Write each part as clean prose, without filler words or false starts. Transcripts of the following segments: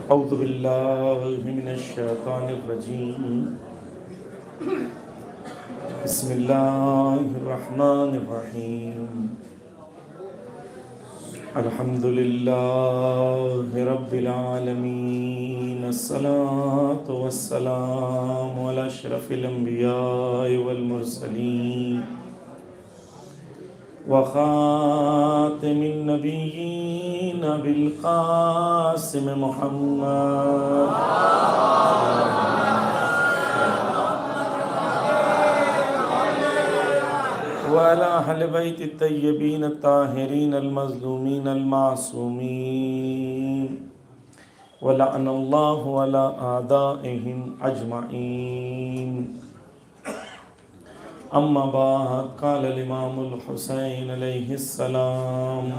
اعوذ باللہ من الشیطان الرجیم بسم اللہ الرحمن الرحیم الحمد للہ رب العالمین الصلاة والسلام علی اشرف الانبیاء والمرسلین وخاتم النبیین بالقاسم محمد وعلى أهل بيت الطيبين الطاهرين المظلومين المعصومين ولعن الله على أعدائهم أجمعين. أما بعد قال الإمام الحسين عليه السلام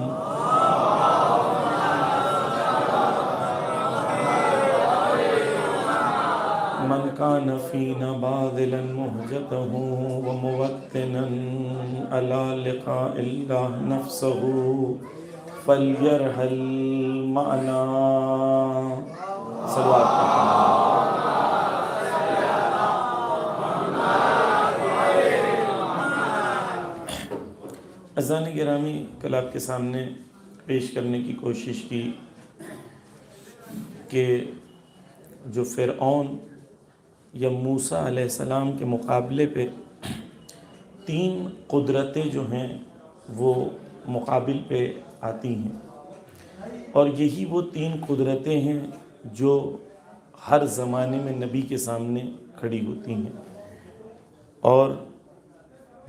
من كان فينا باذلا مهجته وموطنا على لقاء الله نفسه فليرحل معنا. صلوات عزیزان گرامی، کل آپ کے سامنے پیش کرنے کی کوشش کی کہ جو فرعون یا موسیٰ علیہ السلام کے مقابلے پہ تین قدرتیں جو ہیں وہ مقابل پہ آتی ہیں، اور یہی وہ تین قدرتیں ہیں جو ہر زمانے میں نبی کے سامنے کھڑی ہوتی ہیں، اور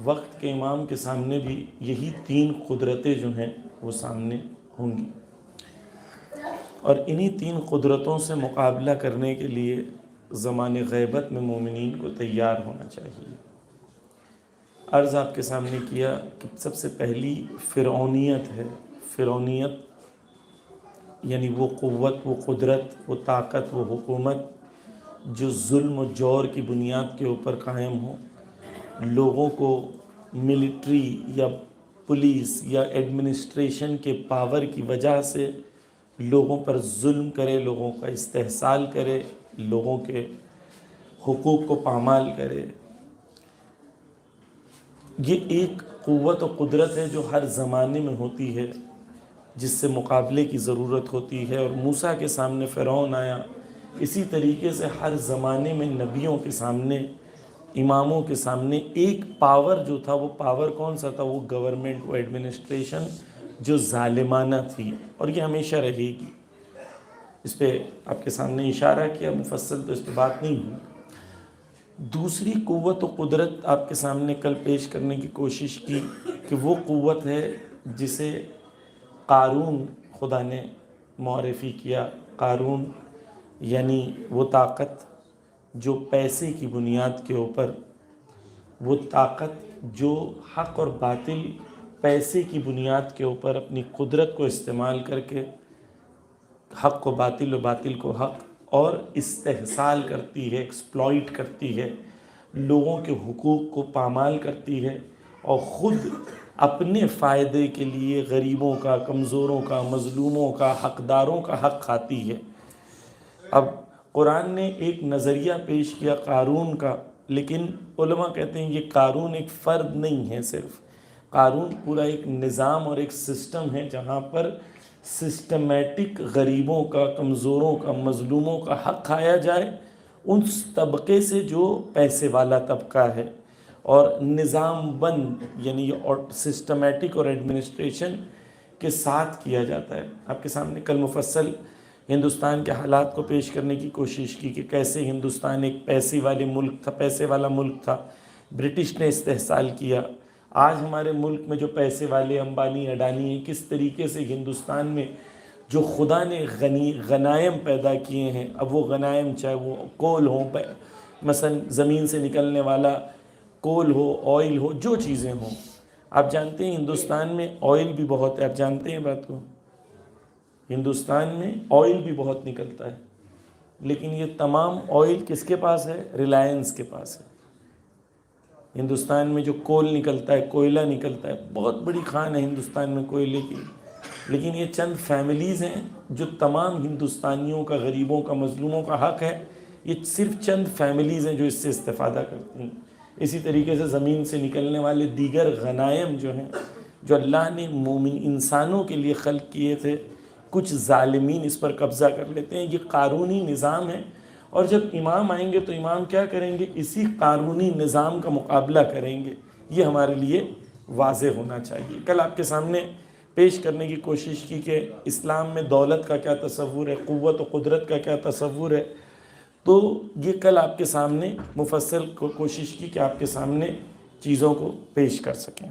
وقت کے امام کے سامنے بھی یہی تین قدرتیں جو ہیں وہ سامنے ہوں گی، اور انہی تین قدرتوں سے مقابلہ کرنے کے لیے زمان غیبت میں مومنین کو تیار ہونا چاہیے. عرض آپ کے سامنے کیا کہ سب سے پہلی فرعونیت ہے. فرعونیت یعنی وہ قوت، وہ قدرت، وہ طاقت، وہ حکومت جو ظلم و جور کی بنیاد کے اوپر قائم ہو، لوگوں کو ملٹری یا پولیس یا ایڈمنسٹریشن کے پاور کی وجہ سے لوگوں پر ظلم کرے، لوگوں کا استحصال کرے، لوگوں کے حقوق کو پامال کرے. یہ ایک قوت و قدرت ہے جو ہر زمانے میں ہوتی ہے، جس سے مقابلے کی ضرورت ہوتی ہے. اور موسیٰ کے سامنے فرعون آیا، اسی طریقے سے ہر زمانے میں نبیوں کے سامنے، اماموں کے سامنے ایک پاور جو تھا، وہ پاور کون سا تھا؟ وہ گورنمنٹ، وہ ایڈمنسٹریشن جو ظالمانہ تھی، اور یہ ہمیشہ رہے گی. اس پہ آپ کے سامنے اشارہ کیا، مفصل تو اس پہ بات نہیں ہوئی. دوسری قوت و قدرت آپ کے سامنے کل پیش کرنے کی کوشش کی کہ وہ قوت ہے جسے قارون خدا نے معرفی کیا. قارون یعنی وہ طاقت جو پیسے کی بنیاد کے اوپر، وہ طاقت جو حق اور باطل، پیسے کی بنیاد کے اوپر اپنی قدرت کو استعمال کر کے حق کو باطل و باطل کو حق، اور استحصال کرتی ہے، ایکسپلائٹ کرتی ہے، لوگوں کے حقوق کو پامال کرتی ہے، اور خود اپنے فائدے کے لیے غریبوں کا، کمزوروں کا، مظلوموں کا، حقداروں کا حق کھاتی ہے. اب قرآن نے ایک نظریہ پیش کیا قارون کا، لیکن علماء کہتے ہیں یہ قارون ایک فرد نہیں ہے، صرف قارون پورا ایک نظام اور ایک سسٹم ہے جہاں پر سسٹمیٹک غریبوں کا، کمزوروں کا، مظلوموں کا حق کھایا جائے، اس طبقے سے جو پیسے والا طبقہ ہے، اور نظام بند یعنی اور سسٹمیٹک اور ایڈمنسٹریشن کے ساتھ کیا جاتا ہے. آپ کے سامنے کل مفصل ہندوستان کے حالات کو پیش کرنے کی کوشش کی کہ کیسے ہندوستان ایک پیسے والے ملک تھا، پیسے والا ملک تھا، برٹش نے استحصال کیا. آج ہمارے ملک میں جو پیسے والے امبانی، اڈانی ہیں، کس طریقے سے ہندوستان میں جو خدا نے غنائم پیدا کیے ہیں، اب وہ غنائم چاہے وہ کول ہو، مثلا زمین سے نکلنے والا کول ہو، آئل ہو، جو چیزیں ہوں. آپ جانتے ہیں ہندوستان میں آئل بھی بہت ہے، آپ جانتے ہیں بات کو، ہندوستان میں آئل بھی بہت نکلتا ہے، لیکن یہ تمام آئل کس کے پاس ہے؟ ریلائنس کے پاس ہے. ہندوستان میں جو کول نکلتا ہے، کوئلہ نکلتا ہے، بہت بڑی خان ہے ہندوستان میں کوئلے کی، لیکن یہ چند فیملیز ہیں جو تمام ہندوستانیوں کا، غریبوں کا، مظلوموں کا حق ہے، یہ صرف چند فیملیز ہیں جو اس سے استفادہ کرتی ہیں۔ اسی طریقے سے زمین سے نکلنے والے دیگر غنائم جو ہیں، جو اللہ نے مومن انسانوں کے لیے خلق کیے تھے، کچھ ظالمین اس پر قبضہ کر لیتے ہیں۔ یہ قارونی نظام ہے، اور جب امام آئیں گے تو امام کیا کریں گے؟ اسی قانونی نظام کا مقابلہ کریں گے۔ یہ ہمارے لیے واضح ہونا چاہیے۔ کل آپ کے سامنے پیش کرنے کی کوشش کی کہ اسلام میں دولت کا کیا تصور ہے، قوت و قدرت کا کیا تصور ہے، تو یہ کل آپ کے سامنے مفصل کوشش کی کہ آپ کے سامنے چیزوں کو پیش کر سکیں،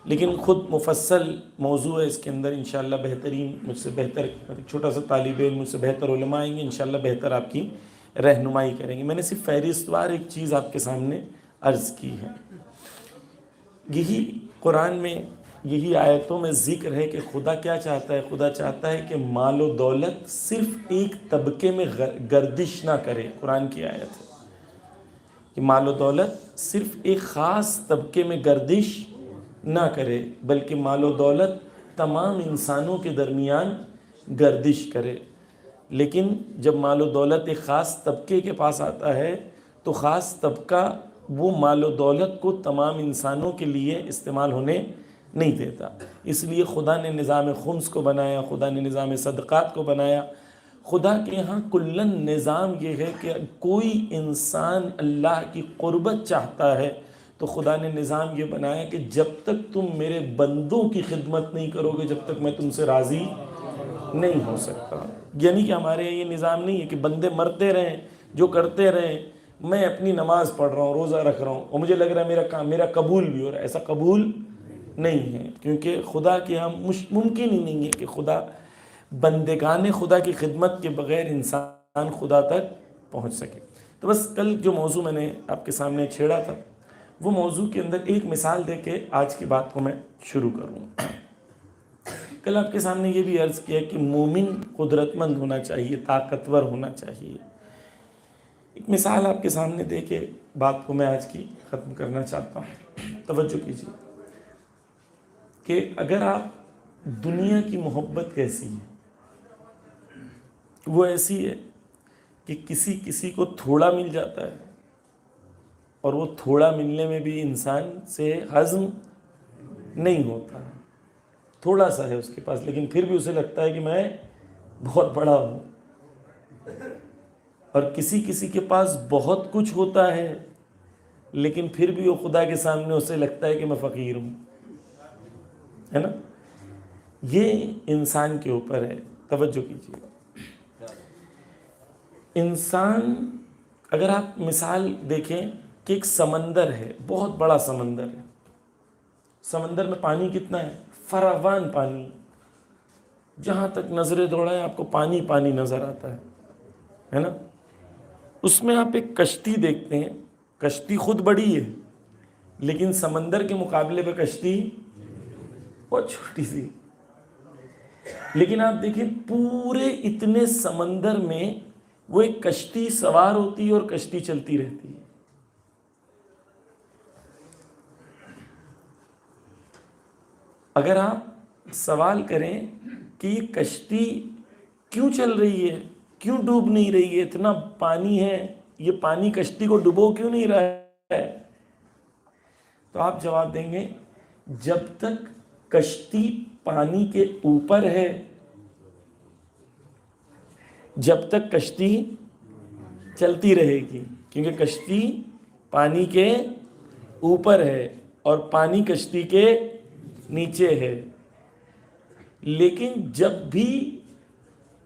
لیکن خود مفصل موضوع ہے، اس کے اندر انشاءاللہ بہترین، مجھ سے بہتر چھوٹا سا طالب علم، مجھ سے بہتر علماء آئیں گے، انشاءاللہ بہتر آپ کی رہنمائی کریں گے۔ میں نے صرف فہرست وار ایک چیز آپ کے سامنے عرض کی ہے۔ یہی قرآن میں، یہی آیتوں میں ذکر ہے کہ خدا کیا چاہتا ہے؟ خدا چاہتا ہے کہ مال و دولت صرف ایک طبقے میں گردش نہ کرے۔ قرآن کی آیت ہے کہ مال و دولت صرف ایک خاص طبقے میں گردش نہ کرے، بلکہ مال و دولت تمام انسانوں کے درمیان گردش کرے۔ لیکن جب مال و دولت ایک خاص طبقے کے پاس آتا ہے تو خاص طبقہ وہ مال و دولت کو تمام انسانوں کے لیے استعمال ہونے نہیں دیتا۔ اس لیے خدا نے نظام خمس کو بنایا، خدا نے نظام صدقات کو بنایا۔ خدا کے یہاں کلن نظام یہ ہے کہ کوئی انسان اللہ کی قربت چاہتا ہے تو خدا نے نظام یہ بنایا کہ جب تک تم میرے بندوں کی خدمت نہیں کرو گے، جب تک میں تم سے راضی نہیں ہو سکتا۔ یعنی کہ ہمارے یہ نظام نہیں ہے کہ بندے مرتے رہیں، جو کرتے رہیں، میں اپنی نماز پڑھ رہا ہوں، روزہ رکھ رہا ہوں، اور مجھے لگ رہا ہے میرا کام، میرا قبول بھی ہو رہا ہے۔ ایسا قبول نہیں ہے، کیونکہ خدا کے ہم ممکن ہی نہیں ہے کہ خدا بندگان خدا کی خدمت کے بغیر انسان خدا تک پہنچ سکے۔ تو بس کل جو موضوع میں نے آپ کے سامنے چھیڑا تھا، وہ موضوع کے اندر ایک مثال دے کے آج کی بات کو میں شروع کروں۔ کل آپ کے سامنے یہ بھی عرض کیا کہ مومن قدرت مند ہونا چاہیے، طاقتور ہونا چاہیے۔ ایک مثال آپ کے سامنے دے کے بات کو میں آج کی ختم کرنا چاہتا ہوں۔ توجہ کیجیے کہ اگر آپ دنیا کی محبت کیسی ہے، وہ ایسی ہے کہ کسی کو تھوڑا مل جاتا ہے، اور وہ تھوڑا ملنے میں بھی انسان سے ہضم نہیں ہوتا، تھوڑا سا ہے اس کے پاس، لیکن پھر بھی اسے لگتا ہے کہ میں بہت بڑا ہوں۔ اور کسی کے پاس بہت کچھ ہوتا ہے، لیکن پھر بھی وہ خدا کے سامنے اسے لگتا ہے کہ میں فقیر ہوں، ہے نا؟ یہ انسان کے اوپر ہے۔ توجہ کیجیے، انسان، اگر آپ مثال دیکھیں کہ ایک سمندر ہے، بہت بڑا سمندر ہے، سمندر میں پانی کتنا ہے؟ فراوان پانی، جہاں تک نظریں دوڑائیں آپ کو پانی پانی نظر آتا ہے نا؟ اس میں آپ ایک کشتی دیکھتے ہیں، کشتی خود بڑی ہے، لیکن سمندر کے مقابلے پہ کشتی بہت چھوٹی سی۔ لیکن آپ دیکھیں پورے اتنے سمندر میں وہ ایک کشتی سوار ہوتی ہے اور کشتی چلتی رہتی ہے۔ اگر آپ سوال کریں کہ یہ کشتی کیوں چل رہی ہے، کیوں ڈوب نہیں رہی ہے، اتنا پانی ہے، یہ پانی کشتی کو ڈبو کیوں نہیں رہا ہے، تو آپ جواب دیں گے جب تک کشتی پانی کے اوپر ہے، جب تک کشتی چلتی رہے گی، کیونکہ کشتی پانی کے اوپر ہے اور پانی کشتی کے نیچے ہے۔ لیکن جب بھی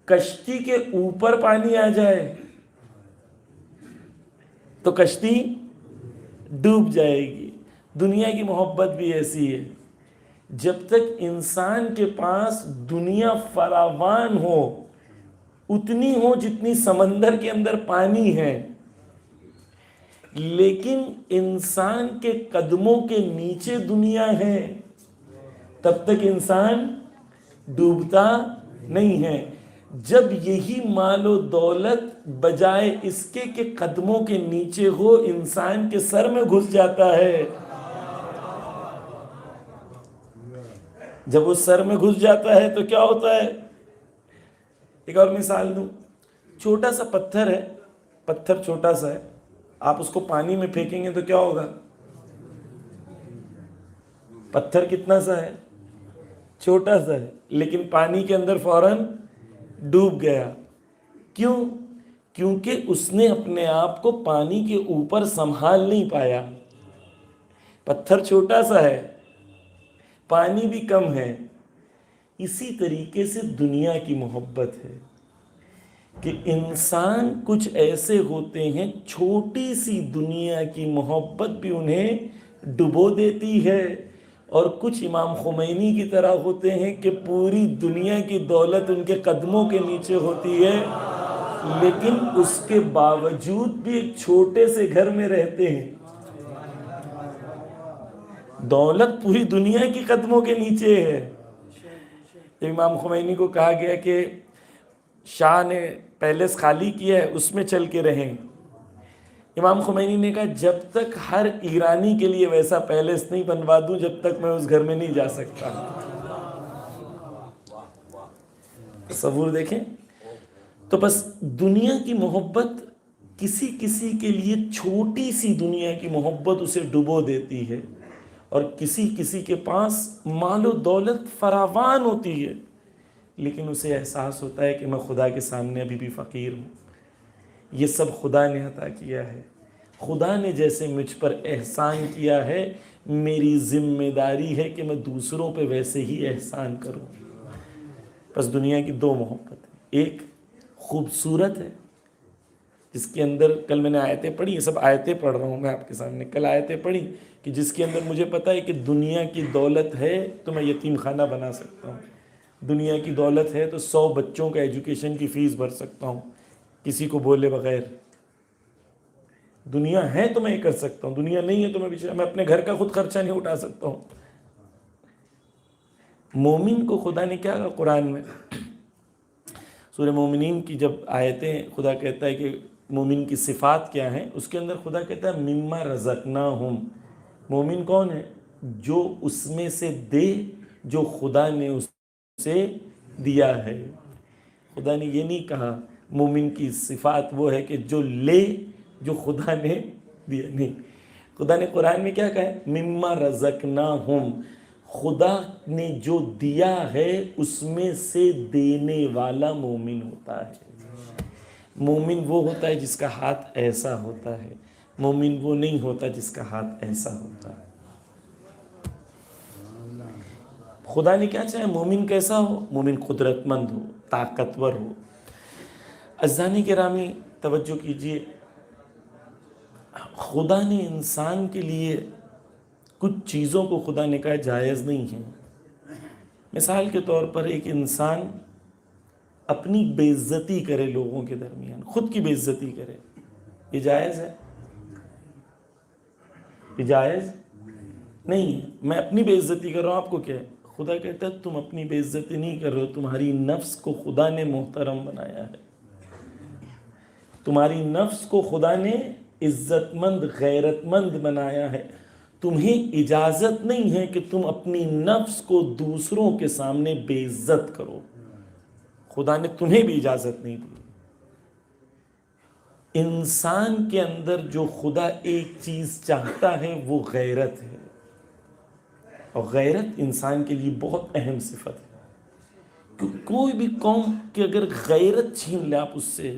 کشتی کے اوپر پانی آ جائے تو کشتی ڈوب جائے گی۔ دنیا کی محبت بھی ایسی ہے، جب تک انسان کے پاس دنیا فراوان ہو، اتنی ہو جتنی سمندر کے اندر پانی ہے، لیکن انسان کے قدموں کے نیچے دنیا ہے، تب تک انسان ڈوبتا نہیں ہے۔ جب یہی مال و دولت بجائے اس کے کہ قدموں کے نیچے ہو انسان کے سر میں گھس جاتا ہے. جب وہ سر میں گھس جاتا ہے تو کیا ہوتا ہے؟ ایک اور مثال دوں. چھوٹا سا پتھر ہے، پتھر چھوٹا سا ہے، آپ اس کو پانی میں پھینکیں گے تو کیا ہوگا؟ پتھر کتنا سا ہے؟ چھوٹا سا ہے، لیکن پانی کے اندر فوراً ڈوب گیا. کیوں؟ کیونکہ اس نے اپنے آپ کو پانی کے اوپر سنبھال نہیں پایا. پتھر چھوٹا سا ہے، پانی بھی کم ہے. اسی طریقے سے دنیا کی محبت ہے کہ انسان کچھ ایسے ہوتے ہیں چھوٹی سی دنیا کی محبت بھی انہیں ڈبو دیتی ہے، اور کچھ امام خمینی کی طرح ہوتے ہیں کہ پوری دنیا کی دولت ان کے قدموں کے نیچے ہوتی ہے، لیکن اس کے باوجود بھی ایک چھوٹے سے گھر میں رہتے ہیں. دولت پوری دنیا کی قدموں کے نیچے ہے. امام خمینی کو کہا گیا کہ شاہ نے پیلس خالی کیا ہے، اس میں چل کے رہیں. امام خمینی نے کہا جب تک ہر ایرانی کے لیے ویسا پیلس نہیں بنوا دوں جب تک میں اس گھر میں نہیں جا سکتا. تصور دیکھیں. تو بس دنیا کی محبت کسی کسی کے لیے چھوٹی سی دنیا کی محبت اسے ڈبو دیتی ہے، اور کسی کسی کے پاس مال و دولت فراوان ہوتی ہے لیکن اسے احساس ہوتا ہے کہ میں خدا کے سامنے ابھی بھی فقیر ہوں. یہ سب خدا نے عطا کیا ہے. خدا نے جیسے مجھ پر احسان کیا ہے میری ذمہ داری ہے کہ میں دوسروں پہ ویسے ہی احسان کروں. بس دنیا کی دو محبت ہیں. ایک خوبصورت ہے جس کے اندر کل میں نے آیتیں پڑھی، یہ سب آیتیں پڑھ رہا ہوں میں آپ کے سامنے. کل آیتیں پڑھی کہ جس کے اندر مجھے پتا ہے کہ دنیا کی دولت ہے تو میں یتیم خانہ بنا سکتا ہوں، دنیا کی دولت ہے تو 100 بچوں کا ایجوکیشن کی فیس بھر سکتا ہوں کسی کو بولے بغیر. دنیا ہے تو میں یہ کر سکتا ہوں، دنیا نہیں ہے تو میں اپنے گھر کا خود خرچہ نہیں اٹھا سکتا ہوں. مومن کو خدا نے کیا کہا قرآن میں؟ سورہ مومنین کی جب آیتیں خدا کہتا ہے کہ مومن کی صفات کیا ہیں، اس کے اندر خدا کہتا ہے مما رزقناہم. مومن کون ہے؟ جو اس میں سے دے جو خدا نے اسے دیا ہے. خدا نے یہ نہیں کہا مومن کی صفات وہ ہے کہ جو لے جو خدا نے دیا. نہیں، خدا نے قرآن میں کیا کہا ہے؟ مما رزقناہم. خدا نے جو دیا ہے اس میں سے دینے والا مومن ہوتا ہے. مومن وہ ہوتا ہے جس کا ہاتھ ایسا ہوتا ہے، مومن وہ نہیں ہوتا جس کا ہاتھ ایسا ہوتا ہے. خدا نے کیا چاہے؟ مومن کیسا ہو؟ مومن قدرت مند ہو، طاقتور ہو. عزیزان گرامی توجہ کیجئے، خدا نے انسان کے لیے کچھ چیزوں کو خدا نے کہا جائز نہیں ہے. مثال کے طور پر ایک انسان اپنی بے عزتی کرے لوگوں کے درمیان، خود کی بے عزتی کرے، یہ جائز ہے؟ یہ جائز نہیں ہے. میں اپنی بے عزتی کر رہا ہوں، آپ کو کیا ہے؟ خدا کہتا ہے تم اپنی بے عزتی نہیں کر رہے ہو، تمہاری نفس کو خدا نے محترم بنایا ہے. تمہاری نفس کو خدا نے عزت مند غیرت مند بنایا ہے. تمہیں اجازت نہیں ہے کہ تم اپنی نفس کو دوسروں کے سامنے بے عزت کرو. خدا نے تمہیں بھی اجازت نہیں دی. انسان کے اندر جو خدا ایک چیز چاہتا ہے وہ غیرت ہے، اور غیرت انسان کے لیے بہت اہم صفت ہے. کوئی بھی قوم کہ اگر غیرت چھین لے آپ اس سے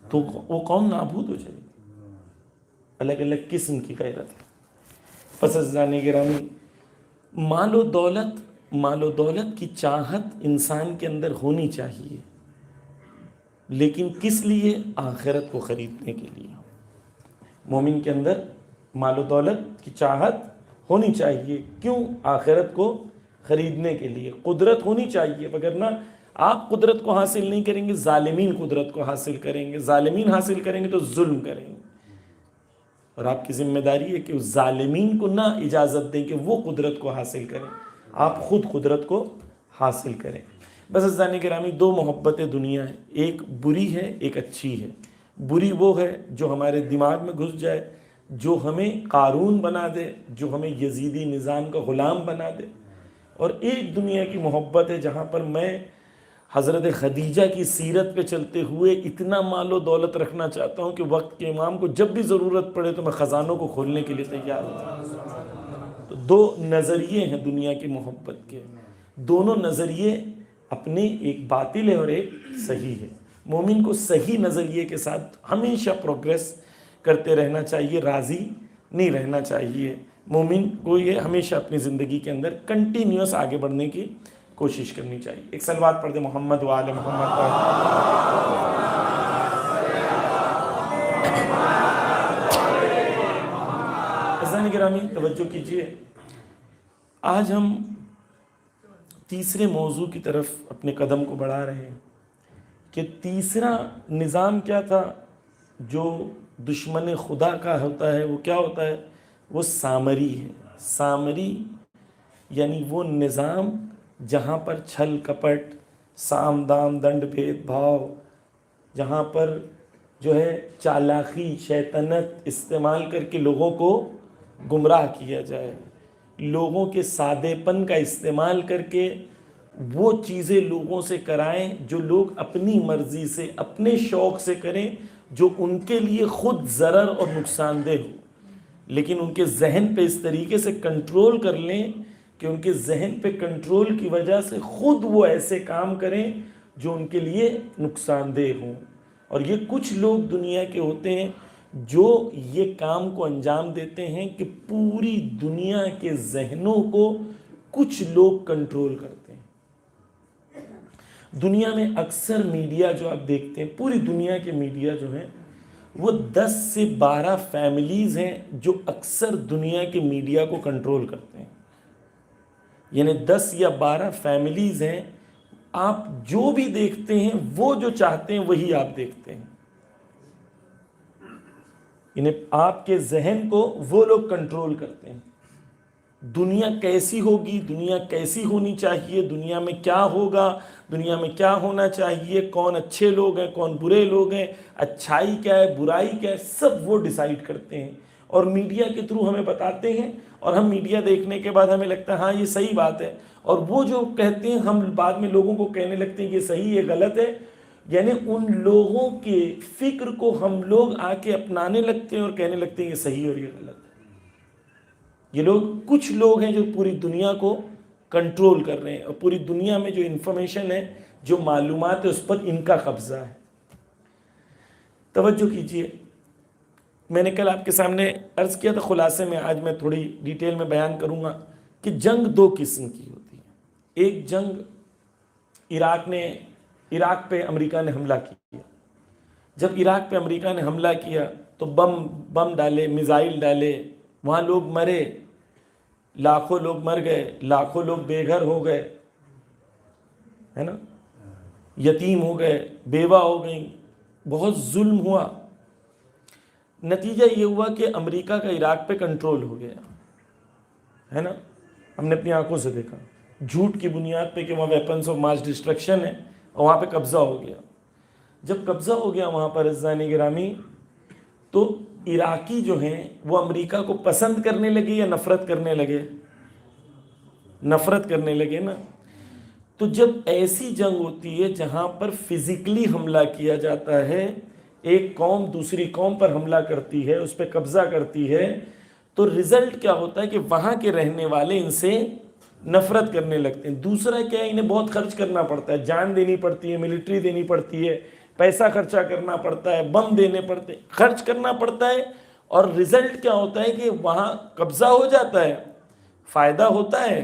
تو وہ قوم نابود ہو جائے گی. الگ الگ قسم کی غیرت ہے. پس عزیزان گرامی، مال و دولت کی چاہت انسان کے اندر ہونی چاہیے، لیکن کس لیے؟ آخرت کو خریدنے کے لیے. مومن کے اندر مال و دولت کی چاہت ہونی چاہیے. کیوں؟ آخرت کو خریدنے کے لیے. قدرت ہونی چاہیے، وگرنہ آپ قدرت کو حاصل نہیں کریں گے، ظالمین قدرت کو حاصل کریں گے. ظالمین حاصل کریں گے تو ظلم کریں گے، اور آپ کی ذمہ داری ہے کہ اس ظالمین کو نہ اجازت دیں کہ وہ قدرت کو حاصل کریں، آپ خود قدرت کو حاصل کریں. بس عزیزان گرامی، دو محبتیں دنیا ہیں، ایک بری ہے ایک اچھی ہے۔ بری وہ ہے جو ہمارے دماغ میں گھس جائے، جو ہمیں قارون بنا دے، جو ہمیں یزیدی نظام کا غلام بنا دے، اور ایک دنیا کی محبت ہے جہاں پر میں حضرت خدیجہ کی سیرت پہ چلتے ہوئے اتنا مال و دولت رکھنا چاہتا ہوں کہ وقت کے امام کو جب بھی ضرورت پڑے تو میں خزانوں کو کھولنے کے لیے تیار ہوں۔ تو دو نظریے ہیں دنیا کی محبت کے، دونوں نظریے اپنے ایک باطل ہے اور ایک صحیح ہے۔ مومن کو صحیح نظریے کے ساتھ ہمیشہ پروگریس کرتے رہنا چاہیے، راضی نہیں رہنا چاہیے۔ مومن کو یہ ہمیشہ اپنی زندگی کے اندر کنٹینیوس آگے بڑھنے کی کوشش کرنی چاہیے۔ ایک صلوات پڑھ دے محمد و آل محمد پر۔ عزیزان گرامی توجہ کیجئے، آج ہم تیسرے موضوع کی طرف اپنے قدم کو بڑھا رہے ہیں کہ تیسرا نظام کیا تھا جو دشمن خدا کا ہوتا ہے، وہ کیا ہوتا ہے؟ وہ سامری ہے۔ سامری یعنی وہ نظام جہاں پر چھل کپٹ، سام دام دنڈ بھید بھاؤ، جہاں پر جو ہے چالاکی شیطنت استعمال کر کے لوگوں کو گمراہ کیا جائے، لوگوں کے سادے پن کا استعمال کر کے وہ چیزیں لوگوں سے کرائیں جو لوگ اپنی مرضی سے اپنے شوق سے کریں، جو ان کے لیے خود ضرر اور نقصان دہ ہو، لیکن ان کے ذہن پہ اس طریقے سے کنٹرول کر لیں کہ ان کے ذہن پہ کنٹرول کی وجہ سے خود وہ ایسے کام کریں جو ان کے لیے نقصان دہ ہوں۔ اور یہ کچھ لوگ دنیا کے ہوتے ہیں جو یہ کام کو انجام دیتے ہیں کہ پوری دنیا کے ذہنوں کو کچھ لوگ کنٹرول کرتے ہیں۔ دنیا میں اکثر میڈیا جو آپ دیکھتے ہیں، پوری دنیا کے میڈیا جو ہیں وہ 10 سے 12 فیملیز ہیں جو اکثر دنیا کے میڈیا کو کنٹرول کرتے ہیں۔ یعنی 10 یا 12 فیملیز ہیں، آپ جو بھی دیکھتے ہیں وہ جو چاہتے ہیں وہی آپ دیکھتے ہیں۔ یعنی آپ کے ذہن کو وہ لوگ کنٹرول کرتے ہیں۔ دنیا کیسی ہوگی، دنیا کیسی ہونی چاہیے، دنیا میں کیا ہوگا، دنیا میں کیا ہونا چاہیے، کون اچھے لوگ ہیں کون برے لوگ ہیں، اچھائی کیا ہے برائی کیا ہے، سب وہ ڈیسائیڈ کرتے ہیں اور میڈیا کے تھرو ہمیں بتاتے ہیں، اور ہم میڈیا دیکھنے کے بعد ہمیں لگتا ہے ہاں یہ صحیح بات ہے، اور وہ جو کہتے ہیں ہم بعد میں لوگوں کو کہنے لگتے ہیں یہ صحیح یہ غلط ہے۔ یعنی ان لوگوں کے فکر کو ہم لوگ آ کے اپنانے لگتے ہیں اور کہنے لگتے ہیں یہ صحیح اور یہ غلط ہے۔ یہ لوگ کچھ لوگ ہیں جو پوری دنیا کو کنٹرول کر رہے ہیں، اور پوری دنیا میں جو انفارمیشن ہے، جو معلومات ہے، اس پر ان کا قبضہ ہے۔ توجہ کیجئے، میں نے کل آپ کے سامنے عرض کیا تھا، خلاصے میں آج میں تھوڑی ڈیٹیل میں بیان کروں گا کہ جنگ دو قسم کی ہوتی ہے۔ ایک جنگ عراق پہ امریکہ نے حملہ کیا۔ جب عراق پہ امریکہ نے حملہ کیا تو بم ڈالے، میزائل ڈالے، وہاں لوگ مرے، لاکھوں لوگ مر گئے، لاکھوں لوگ بے گھر ہو گئے، ہے نا، یتیم ہو گئے، بیوہ ہو گئیں، بہت ظلم ہوا۔ نتیجہ یہ ہوا کہ امریکہ کا عراق پہ کنٹرول ہو گیا، ہے نا، ہم نے اپنی آنکھوں سے دیکھا، جھوٹ کی بنیاد پہ کہ وہاں ویپنز آف ماس ڈسٹرکشن ہے، اور وہاں پہ قبضہ ہو گیا۔ جب قبضہ ہو گیا وہاں پر عزیزان گرامی، تو عراقی جو ہیں وہ امریکہ کو پسند کرنے لگے یا نفرت کرنے لگے؟ نفرت کرنے لگے نا۔ تو جب ایسی جنگ ہوتی ہے جہاں پر فزیکلی حملہ کیا جاتا ہے، ایک قوم دوسری قوم پر حملہ کرتی ہے، اس پہ قبضہ کرتی ہے، تو رزلٹ کیا ہوتا ہے کہ وہاں کے رہنے والے ان سے نفرت کرنے لگتے ہیں۔ دوسرا کیا ہے، انہیں بہت خرچ کرنا پڑتا ہے، جان دینی پڑتی ہے، ملٹری دینی پڑتی ہے، پیسہ خرچہ کرنا پڑتا ہے، بم دینے پڑتے ہیں، خرچ کرنا پڑتا ہے، اور رزلٹ کیا ہوتا ہے کہ وہاں قبضہ ہو جاتا ہے، فائدہ ہوتا ہے،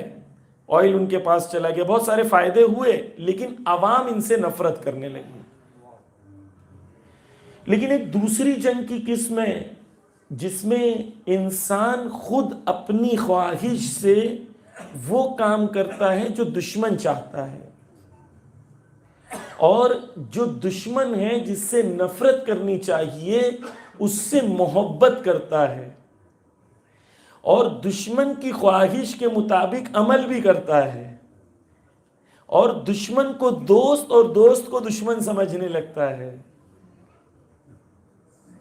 آئل ان کے پاس چلا گیا، بہت سارے فائدے ہوئے، لیکن عوام ان سے نفرت کرنے لگی۔ لیکن ایک دوسری جنگ کی قسم ہے جس میں انسان خود اپنی خواہش سے وہ کام کرتا ہے جو دشمن چاہتا ہے، اور جو دشمن ہے جس سے نفرت کرنی چاہیے اس سے محبت کرتا ہے، اور دشمن کی خواہش کے مطابق عمل بھی کرتا ہے، اور دشمن کو دوست اور دوست کو دشمن سمجھنے لگتا ہے.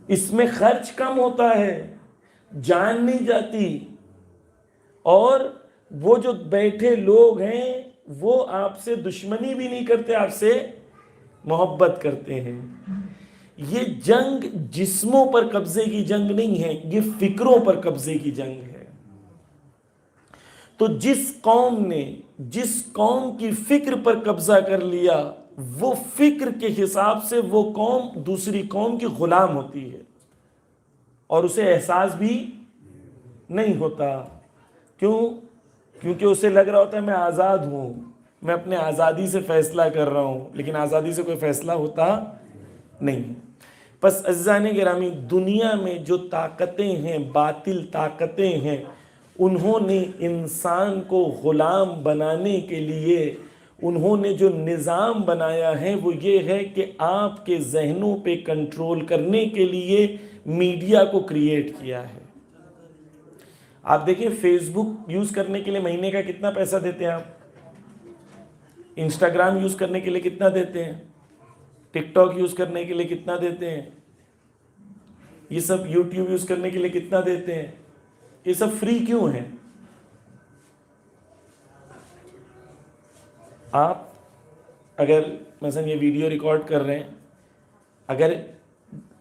اس میں خرچ کم ہوتا ہے, جان نہیں جاتی, اور وہ جو بیٹھے لوگ ہیں وہ آپ سے دشمنی بھی نہیں کرتے, آپ سے محبت کرتے ہیں. یہ جنگ جسموں پر قبضے کی جنگ نہیں ہے, یہ فکروں پر قبضے کی جنگ ہے. تو جس قوم نے جس قوم کی فکر پر قبضہ کر لیا, وہ فکر کے حساب سے وہ قوم دوسری قوم کی غلام ہوتی ہے, اور اسے احساس بھی نہیں ہوتا. کیوں؟ کیونکہ اسے لگ رہا ہوتا ہے میں آزاد ہوں, میں اپنے آزادی سے فیصلہ کر رہا ہوں, لیکن آزادی سے کوئی فیصلہ ہوتا نہیں. پس عزیزان گرامی, دنیا میں جو طاقتیں ہیں, باطل طاقتیں ہیں, انہوں نے انسان کو غلام بنانے کے لیے انہوں نے جو نظام بنایا ہے وہ یہ ہے کہ آپ کے ذہنوں پہ کنٹرول کرنے کے لیے میڈیا کو کریٹ کیا ہے. آپ دیکھیں فیس بک یوز کرنے کے لیے مہینے کا کتنا پیسہ دیتے ہیں آپ, انسٹاگرام یوز کرنے کے لیے کتنا دیتے ہیں, ٹک ٹاک یوز کرنے کے لیے کتنا دیتے ہیں, یہ سب یوٹیوب یوز کرنے کے لیے کتنا دیتے ہیں, یہ سب فری کیوں ہیں؟ آپ اگر مثلا یہ ویڈیو ریکارڈ کر رہے ہیں, اگر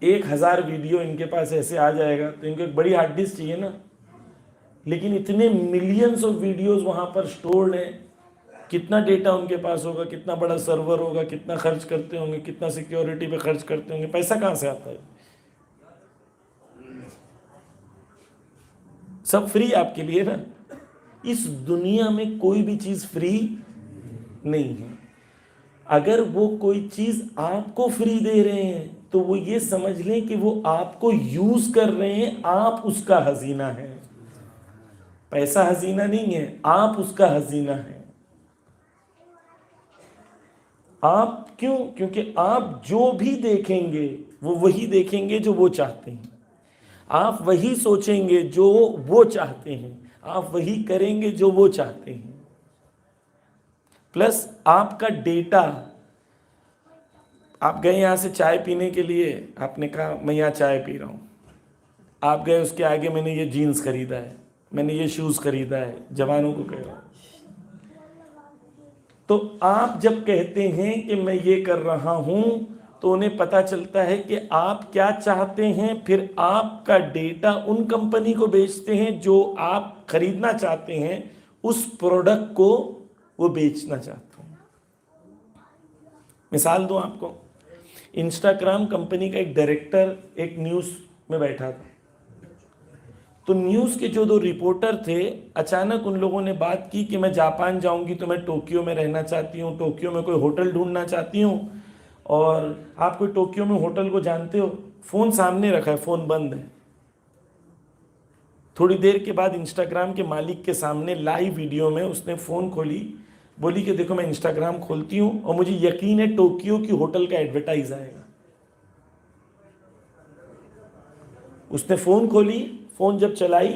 1000 ویڈیو ان کے پاس ایسے آ جائے گا تو ان کو ایک بڑی ہارڈ ڈسک چاہیے نا, لیکن اتنے ملینز آف ویڈیوز وہاں پر سٹورڈ ہیں, کتنا ڈیٹا ان کے پاس ہوگا, کتنا بڑا سرور ہوگا, کتنا خرچ کرتے ہوں گے, کتنا سیکیورٹی پہ خرچ کرتے ہوں گے, پیسہ کہاں سے آتا ہے؟ سب فری آپ کے لیے نا. اس دنیا میں کوئی بھی چیز فری نہیں ہے. اگر وہ کوئی چیز آپ کو فری دے رہے ہیں تو وہ یہ سمجھ لیں کہ وہ آپ کو یوز کر رہے ہیں, آپ اس کا خزینہ ہے. پیسہ خزینہ نہیں ہے, آپ اس کا خزینہ ہے. آپ کیوں؟ کیونکہ آپ جو بھی دیکھیں گے وہ وہی دیکھیں گے جو وہ چاہتے ہیں, آپ وہی سوچیں گے جو وہ چاہتے ہیں, آپ وہی کریں گے جو وہ چاہتے ہیں. پلس آپ کا ڈیٹا, آپ گئے یہاں سے چائے پینے کے لیے, آپ نے کہا میں یہاں چائے پی رہا ہوں, آپ گئے اس کے آگے میں نے یہ جینز خریدا ہے, میں نے یہ شوز خریدا ہے, جوانوں کو کہہ رہا ہوں. تو آپ جب کہتے ہیں کہ میں یہ کر رہا ہوں تو انہیں پتہ چلتا ہے کہ آپ کیا چاہتے ہیں, پھر آپ کا ڈیٹا ان کمپنی کو بیچتے ہیں جو آپ خریدنا چاہتے ہیں, اس پروڈکٹ کو وہ بیچنا چاہتے ہیں. مثال دوں آپ کو, انسٹاگرام کمپنی کا ایک ڈائریکٹر ایک نیوز میں بیٹھا تھا, تو نیوز کے جو 2 رپورٹر تھے اچانک ان لوگوں نے بات کی کہ میں جاپان جاؤں گی تو میں ٹوکیو میں رہنا چاہتی ہوں, ٹوکیو میں کوئی ہوٹل ڈھونڈنا چاہتی ہوں. اور آپ کوئی ٹوکیو میں ہوٹل کو جانتے ہو؟ فون سامنے رکھا ہے, فون بند ہے. تھوڑی دیر کے بعد انسٹاگرام کے مالک کے سامنے لائیو ویڈیو میں اس نے فون کھولی, بولی کہ دیکھو میں انسٹاگرام کھولتی ہوں اور مجھے یقین ہے ٹوکیو کی ہوٹل کا ایڈورٹائز آئے گا. اس نے فون کھولی, فون جب چلائی,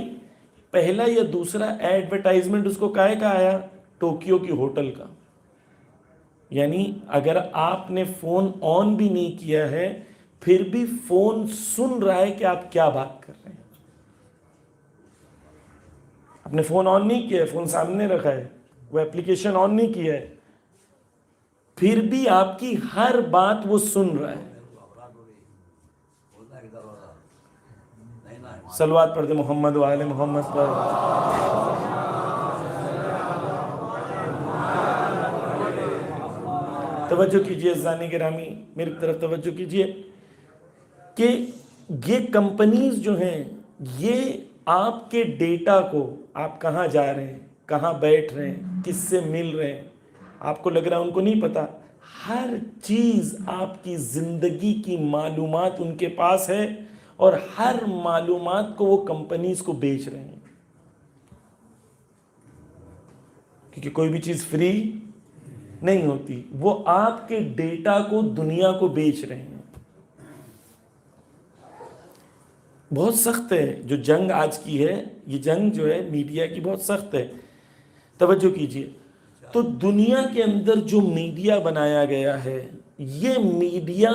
پہلا یا دوسرا ایڈورٹائزمنٹ اس کو کائے کا آیا؟ ٹوکیو کی ہوٹل کا. یعنی اگر آپ نے فون آن بھی نہیں کیا ہے پھر بھی فون سن رہا ہے کہ آپ کیا بات کر رہے ہیں. آپ نے فون آن نہیں کیا ہے, فون سامنے رکھا ہے, وہ ایپلیکیشن آن نہیں کیا ہے, پھر بھی آپ کی ہر بات وہ سن رہا ہے. صلوات پڑھ دے محمد و آل محمد پر. توجہ کیجئے عزیزان گرامی, میری طرف توجہ کیجئے کہ یہ کمپنیز جو ہیں یہ آپ کے ڈیٹا کو, آپ کہاں جا رہے ہیں, کہاں بیٹھ رہے ہیں, کس سے مل رہے ہیں, آپ کو لگ رہا ہے ان کو نہیں پتا, ہر چیز آپ کی زندگی کی معلومات ان کے پاس ہے, اور ہر معلومات کو وہ کمپنیز کو بیچ رہے ہیں. کیونکہ کوئی بھی چیز فری نہیں ہوتی, وہ آپ کے ڈیٹا کو دنیا کو بیچ رہے ہیں. بہت سخت ہے جو جنگ آج کی ہے, یہ جنگ جو ہے میڈیا کی بہت سخت ہے. توجہ کیجئے, تو دنیا کے اندر جو میڈیا بنایا گیا ہے یہ میڈیا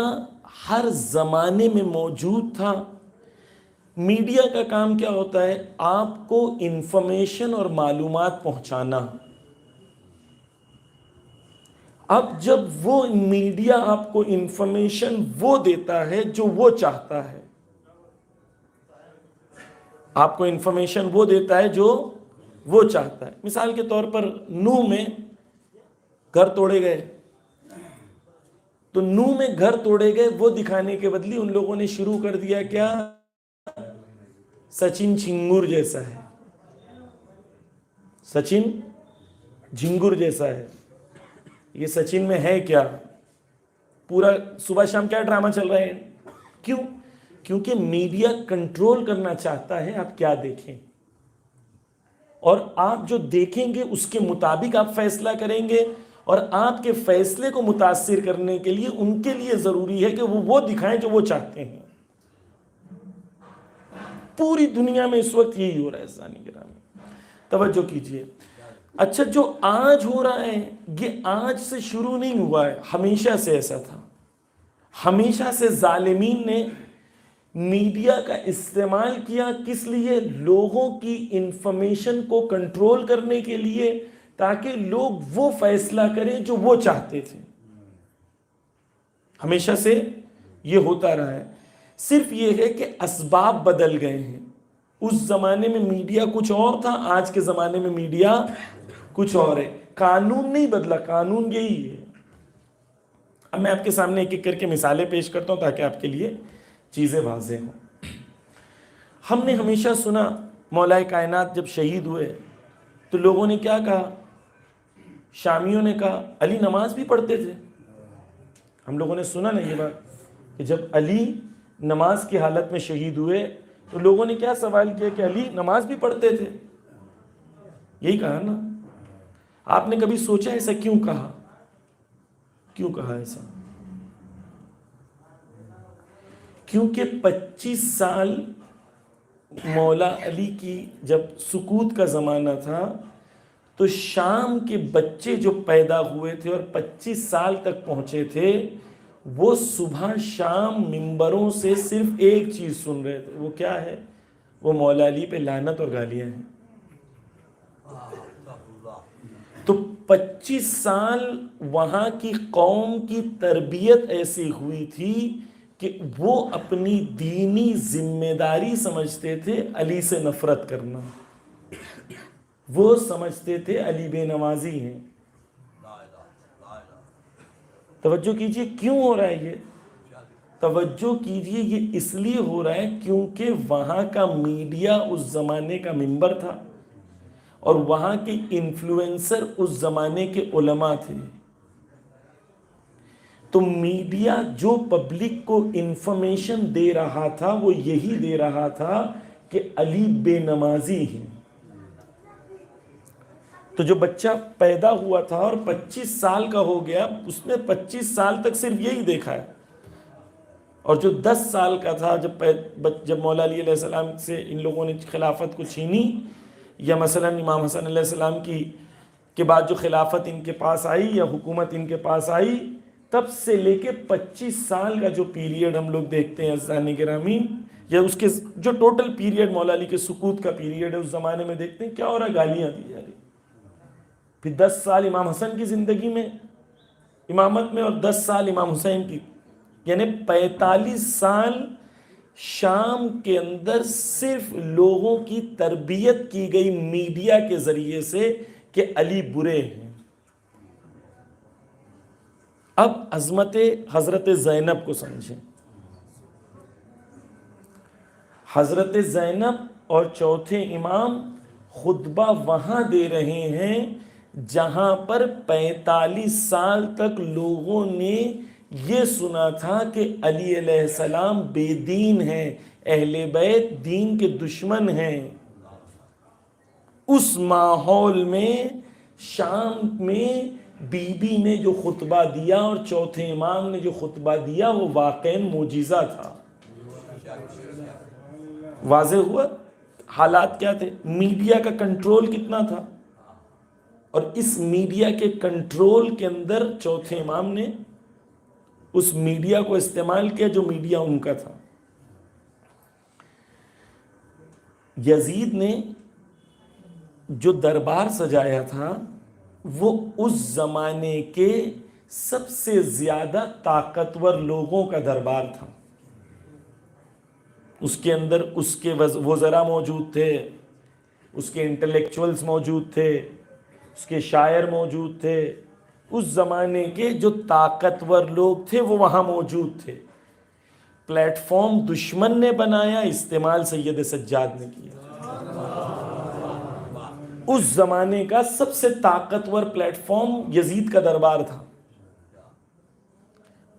ہر زمانے میں موجود تھا. میڈیا کا کام کیا ہوتا ہے؟ آپ کو انفارمیشن اور معلومات پہنچانا. اب جب وہ میڈیا آپ کو انفارمیشن وہ دیتا ہے جو وہ چاہتا ہے. آپ کو انفارمیشن وہ دیتا ہے جو وہ چاہتا ہے. مثال کے طور پر نوح میں گھر توڑے گئے تو نوح میں گھر توڑے گئے وہ دکھانے کے بدلے ان لوگوں نے شروع کر دیا کیا؟ سچن جھنگور جیسا ہے. سچن جھنگور جیسا ہے. یہ سچن میں ہے کیا؟ پورا صبح شام کیا ڈرامہ چل رہا ہے. کیوں؟ کیونکہ میڈیا کنٹرول کرنا چاہتا ہے آپ کیا دیکھیں، اور آپ جو دیکھیں گے اس کے مطابق آپ فیصلہ کریں گے، اور آپ کے فیصلے کو متاثر کرنے کے لیے ان کے لیے ضروری ہے کہ وہ دکھائیں جو وہ چاہتے ہیں. پوری دنیا میں اس وقت یہی ہو رہا ہے. ثانی گرامی توجہ کیجئے. اچھا، جو آج ہو رہا ہے یہ آج سے شروع نہیں ہوا ہے، ہمیشہ سے ایسا تھا. ہمیشہ سے ظالمین نے میڈیا کا استعمال کیا. کس لیے؟ لوگوں کی انفارمیشن کو کنٹرول کرنے کے لیے، تاکہ لوگ وہ فیصلہ کریں جو وہ چاہتے تھے. ہمیشہ سے یہ ہوتا رہا ہے. صرف یہ ہے کہ اسباب بدل گئے ہیں. اس زمانے میں میڈیا کچھ اور تھا، آج کے زمانے میں میڈیا کچھ اور ہے. قانون نہیں بدلا، قانون یہی ہے. اب میں آپ کے سامنے ایک ایک کر کے مثالیں پیش کرتا ہوں تاکہ آپ کے لیے چیزیں واضح ہوں. ہم نے ہمیشہ سنا مولا کائنات جب شہید ہوئے تو لوگوں نے کیا کہا؟ شامیوں نے کہا علی نماز بھی پڑھتے تھے. ہم لوگوں نے سنا نا یہ بات کہ جب علی نماز کی حالت میں شہید ہوئے تو لوگوں نے کیا سوال کیا کہ علی نماز بھی پڑھتے تھے. یہی کہا نا. آپ نے کبھی سوچا ایسا کیوں کہا؟ کیوں کہا ایسا؟ کیونکہ 25 سال مولا علی کی جب سکوت کا زمانہ تھا تو شام کے بچے جو پیدا ہوئے تھے اور 25 سال تک پہنچے تھے وہ صبح شام منبروں سے صرف ایک چیز سن رہے تھے. وہ کیا ہے؟ وہ مولا علی پہ لعنت اور گالیاں ہیں. تو 25 سال وہاں کی قوم کی تربیت ایسی ہوئی تھی کہ وہ اپنی دینی ذمہ داری سمجھتے تھے علی سے نفرت کرنا. وہ سمجھتے تھے علی بے نمازی ہیں. توجہ کیجئے کیوں ہو رہا ہے یہ؟ توجہ کیجئے یہ اس لیے ہو رہا ہے کیونکہ وہاں کا میڈیا اس زمانے کا منبر تھا اور وہاں کے انفلوئنسر اس زمانے کے علماء تھے. تو میڈیا جو پبلک کو انفارمیشن دے رہا تھا وہ یہی دے رہا تھا کہ علی بے نمازی ہیں. تو جو بچہ پیدا ہوا تھا اور 25 سال کا ہو گیا اس نے 25 سال تک صرف یہی دیکھا ہے. اور جو 10 سال کا تھا جب مولا علی علیہ السلام سے ان لوگوں نے خلافت کو چھینی، یا مثلا امام حسن علیہ السلام کے بعد جو خلافت ان کے پاس آئی یا حکومت ان کے پاس آئی، تب سے لے کے 25 سال کا جو پیریڈ ہم لوگ دیکھتے ہیں عزیزان گرامی، یا اس کے جو ٹوٹل پیریڈ مولا علی کے سکوت کا پیریڈ ہے اس زمانے میں دیکھتے ہیں کیا ہو رہا ہے؟ گالیاں دی جا رہی. پھر 10 سال امام حسن کی زندگی میں امامت میں اور 10 سال امام حسین کی، یعنی 45 سال شام کے اندر صرف لوگوں کی تربیت کی گئی میڈیا کے ذریعے سے کہ علی برے ہیں. اب عظمت حضرت زینب کو سمجھیں. حضرت زینب اور چوتھے امام خطبہ وہاں دے رہے ہیں جہاں پر 45 سال تک لوگوں نے یہ سنا تھا کہ علی علیہ السلام بے دین ہیں، اہل بیت دین کے دشمن ہیں. اس ماحول میں شام میں بی بی نے جو خطبہ دیا اور چوتھے امام نے جو خطبہ دیا وہ واقعاً معجزہ تھا. واضح ہوا حالات کیا تھے، میڈیا کا کنٹرول کتنا تھا. اور اس میڈیا کے کنٹرول کے اندر چوتھے امام نے اس میڈیا کو استعمال کیا جو میڈیا ان کا تھا. یزید نے جو دربار سجایا تھا وہ اس زمانے کے سب سے زیادہ طاقتور لوگوں کا دربار تھا. اس کے اندر اس کے وزراء موجود تھے, اس کے انٹلیکچوئلز موجود تھے, اس کے شاعر موجود تھے. اس زمانے کے جو طاقتور لوگ تھے وہ وہاں موجود تھے. پلیٹ فارم دشمن نے بنایا, استعمال سید سجاد نے کیا. اس زمانے کا سب سے طاقتور پلیٹ فارم یزید کا دربار تھا.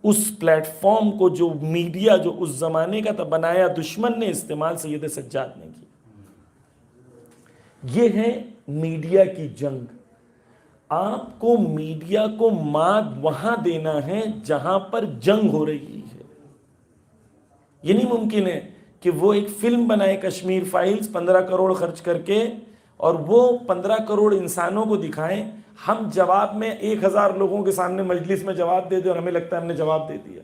اس پلیٹ فارم کو جو میڈیا جو اس زمانے کا تھا بنایا دشمن نے, استعمال سید سجاد نے کی. یہ ہے میڈیا کی جنگ. آپ کو میڈیا کو مات وہاں دینا ہے جہاں پر جنگ ہو رہی ہے. یہ نہیں ممکن ہے کہ وہ ایک فلم بنائے کشمیر فائلز 15 کروڑ خرچ کر کے اور وہ 15 کروڑ انسانوں کو دکھائیں, ہم جواب میں 1000 لوگوں کے سامنے مجلس میں جواب دے دیں اور ہمیں لگتا ہے ہم نے جواب دے دیا.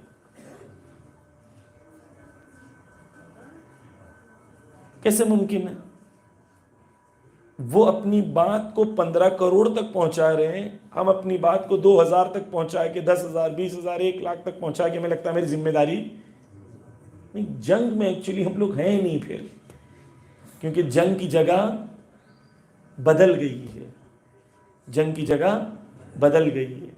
کیسے ممکن ہے؟ وہ اپنی بات کو 15 کروڑ تک پہنچا رہے ہیں, ہم اپنی بات کو 2000 تک پہنچا کے 10,000 20,000 1 لاکھ تک پہنچا کے ہمیں لگتا ہے میری ذمہ داری نہیں. جنگ میں ایکچولی ہم لوگ ہیں نہیں پھر, کیونکہ جنگ کی جگہ بدل گئی ہے. جنگ کی جگہ بدل گئی ہے.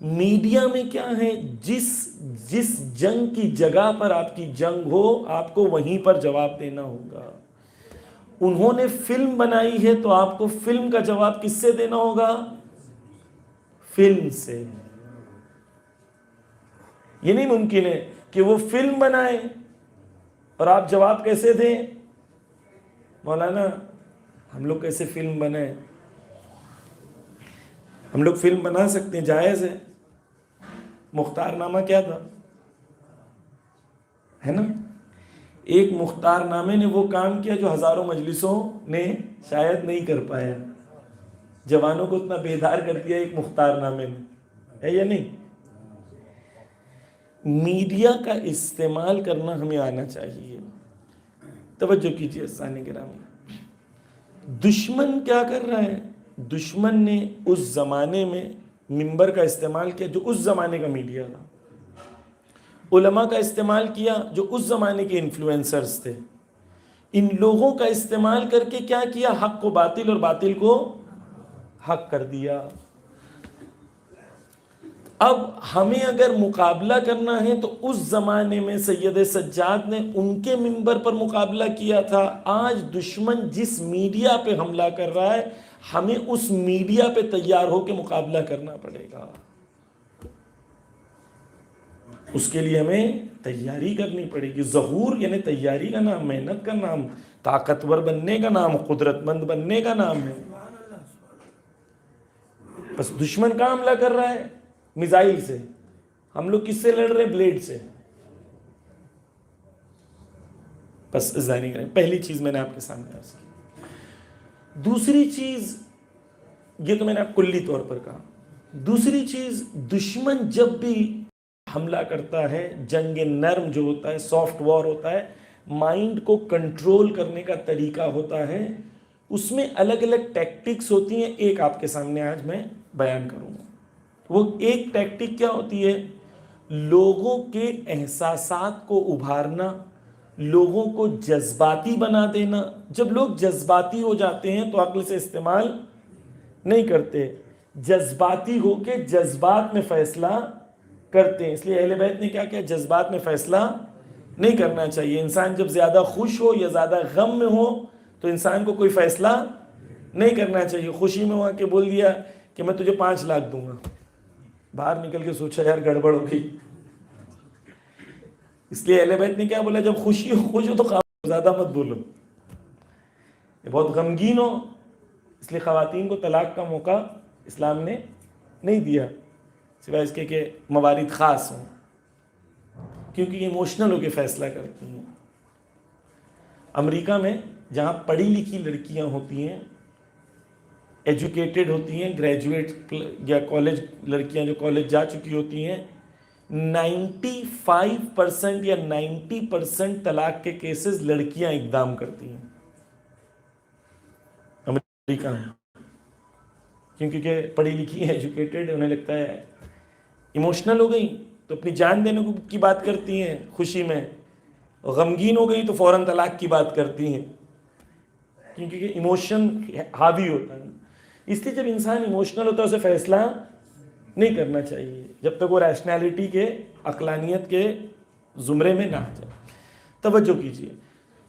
میڈیا میں کیا ہے, جس جنگ کی جگہ پر آپ کی جنگ ہو آپ کو وہیں پر جواب دینا ہوگا. انہوں نے فلم بنائی ہے تو آپ کو فلم کا جواب کس سے دینا ہوگا؟ فلم سے. یہ نہیں ممکن ہے کہ وہ فلم بنائے اور آپ جواب کیسے دیں؟ مولانا ہم لوگ کیسے فلم بنائیں؟ ہم لوگ فلم بنا سکتے ہیں, جائز ہے. مختار نامہ کیا تھا, ہے نا؟ ایک مختار نامے نے وہ کام کیا جو ہزاروں مجلسوں نے شاید نہیں کر پایا. جوانوں کو اتنا بیدار کر دیا ایک مختار نامے نے, ہے یا نہیں؟ میڈیا کا استعمال کرنا ہمیں آنا چاہیے. توجہ کیجیے سامعین گرامی, دشمن کیا کر رہا ہے؟ دشمن نے اس زمانے میں منبر کا استعمال کیا جو اس زمانے کا میڈیا تھا, علماء کا استعمال کیا جو اس زمانے کے انفلوئنسرز تھے. ان لوگوں کا استعمال کر کے کیا کیا؟ حق کو باطل اور باطل کو حق کر دیا. اب ہمیں اگر مقابلہ کرنا ہے تو اس زمانے میں سید سجاد نے ان کے منبر پر مقابلہ کیا تھا. آج دشمن جس میڈیا پہ حملہ کر رہا ہے ہمیں اس میڈیا پہ تیار ہو کے مقابلہ کرنا پڑے گا. اس کے لیے ہمیں تیاری کرنی پڑے گی. ظہور یعنی تیاری کا نام, محنت کا نام, طاقتور بننے کا نام, قدرت مند بننے کا نام ہے. بس دشمن کا حملہ کر رہا ہے میزائل سے, ہم لوگ کس سے لڑ رہے ہیں؟ بلیڈ سے. بس ظاہر کریں, پہلی چیز میں نے آپ کے سامنے عرض کی. دوسری چیز, یہ تو میں نے آپ کلی طور پر کہا. دوسری چیز, دشمن جب بھی حملہ کرتا ہے, جنگ نرم جو ہوتا ہے, سافٹ وار ہوتا ہے, مائنڈ کو کنٹرول کرنے کا طریقہ ہوتا ہے, اس میں الگ الگ ٹیکٹکس ہوتی ہیں. ایک آپ کے سامنے آج میں بیان کروں گا. وہ ایک ٹیکٹک کیا ہوتی ہے؟ لوگوں کے احساسات کو ابھارنا, لوگوں کو جذباتی بنا دینا. جب لوگ جذباتی ہو جاتے ہیں تو عقل سے استعمال نہیں کرتے, جذباتی ہو کے جذبات میں فیصلہ کرتے ہیں. اس لیے اہل بیت نے کیا کیا؟ جذبات میں فیصلہ نہیں کرنا چاہیے. انسان جب زیادہ خوش ہو یا زیادہ غم میں ہو تو انسان کو کوئی فیصلہ نہیں کرنا چاہیے. خوشی میں ہو کے بول دیا کہ میں تجھے 5 لاکھ دوں گا, باہر نکل کے سوچا یار گڑبڑ ہو گئی. اس لیے اہل بیت نے کیا بولا؟ جب خوشی ہو, خوش ہو تو زیادہ مت بولو, یہ بہت غمگین ہو. اس لیے خواتین کو طلاق کا موقع اسلام نے نہیں دیا سوائے اس کے کہ موارد خاص ہوں, کیونکہ یہ ایموشنل ہو کے فیصلہ کرتی ہیں. امریکہ میں جہاں پڑھی لکھی لڑکیاں ہوتی ہیں ایجوکیٹڈ ہوتی ہیں، گریجویٹ یا کالج لڑکیاں جو کالج جا چکی ہوتی ہیں، 95% یا 90% طلاق کے کیسز لڑکیاں اقدام کرتی ہیں امریکہ میں، کیونکہ پڑھی لکھی ہیں، ایجوکیٹڈ، انہیں لگتا ہے ایموشنل ہو گئی تو اپنی جان دینے کی بات کرتی ہیں خوشی میں، غمگین ہو گئی تو فوراً طلاق کی بات کرتی ہیں، کیونکہ ایموشن حاوی ہوتا ہے۔ اس لیے جب انسان ایموشنل ہوتا ہے اسے فیصلہ نہیں کرنا چاہیے جب تک وہ ریشنالٹی کے، عقلانیت کے زمرے میں نہ آ جائے۔ توجہ کیجیے،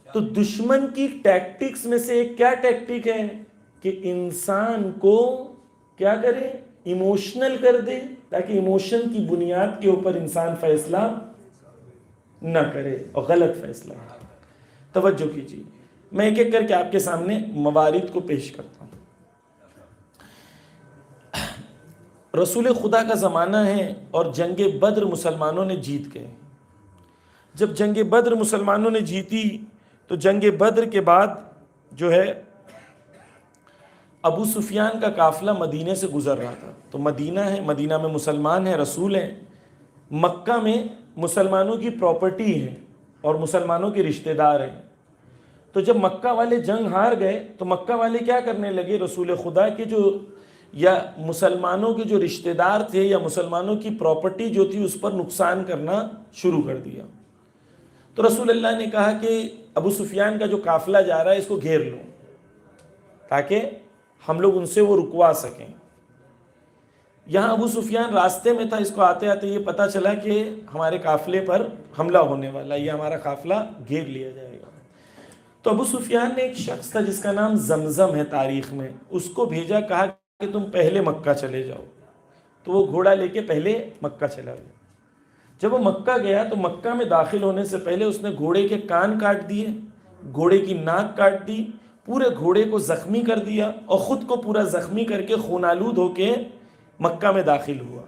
تو دشمن کی ٹیکٹکس میں سے ایک کیا ٹیکٹک ہے کہ انسان کو کیا کرے، ایموشنل کر دے، تاکہ ایموشن کی بنیاد کے اوپر انسان فیصلہ نہ کرے اور غلط فیصلہ۔ توجہ کیجیے، میں ایک ایک کر کے آپ کے سامنے موارد کو پیش کرتا ہوں۔ رسول خدا کا زمانہ ہے اور جنگ بدر مسلمانوں نے جیت گئے۔ جب جنگ بدر مسلمانوں نے جیتی تو جنگ بدر کے بعد جو ہے ابو سفیان کا قافلہ مدینے سے گزر رہا تھا، تو مدینہ ہے، مدینہ میں مسلمان ہیں، رسول ہیں، مکہ میں مسلمانوں کی پراپرٹی ہے اور مسلمانوں کے رشتہ دار ہیں۔ تو جب مکہ والے جنگ ہار گئے تو مکہ والے کیا کرنے لگے، رسول خدا کے جو یا مسلمانوں کے جو رشتہ دار تھے یا مسلمانوں کی پراپرٹی جو تھی اس پر نقصان کرنا شروع کر دیا۔ تو رسول اللہ نے کہا کہ ابو سفیان کا جو قافلہ جا رہا ہے اس کو گھیر لو تاکہ ہم لوگ ان سے وہ رکوا سکیں۔ یہاں ابو سفیان راستے میں تھا، اس کو آتے آتے یہ پتا چلا کہ ہمارے قافلے پر حملہ ہونے والا، یہ ہمارا قافلہ گھیر لیا جائے گا۔ تو ابو سفیان نے ایک شخص تھا جس کا نام زمزم ہے تاریخ میں، اس کو بھیجا، کہا کہ تم پہلے مکہ چلے جاؤ۔ تو وہ گھوڑا لے کے پہلے مکہ چلا گیا۔ جب وہ مکہ گیا تو مکہ میں داخل ہونے سے پہلے اس نے گھوڑے کے کان کاٹ دیے، گھوڑے کی ناک کاٹ دی، پورے گھوڑے کو زخمی کر دیا اور خود کو پورا زخمی کر کے خون آلود ہو کے مکہ میں داخل ہوا۔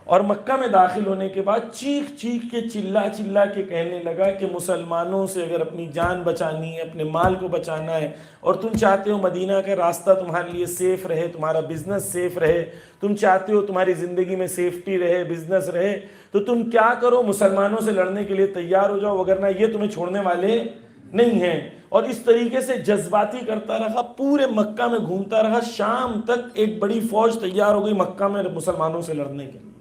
اور مکہ میں داخل ہونے کے بعد چیخ چیخ کے چلا چلا کے کہنے لگا کہ مسلمانوں سے اگر اپنی جان بچانی ہے، اپنے مال کو بچانا ہے، اور تم چاہتے ہو مدینہ کا راستہ تمہارے لیے سیف رہے، تمہارا بزنس سیف رہے، تم چاہتے ہو تمہاری زندگی میں سیفٹی رہے، بزنس رہے، تو تم کیا کرو، مسلمانوں سے لڑنے کے لیے تیار ہو جاؤ، وگرنہ یہ تمہیں چھوڑنے والے نہیں ہیں۔ اور اس طریقے سے جذباتی کرتا رہا، پورے مکہ میں گھومتا رہا، شام تک ایک بڑی فوج تیار ہو گئی مکہ میں مسلمانوں سے لڑنے کے لیے۔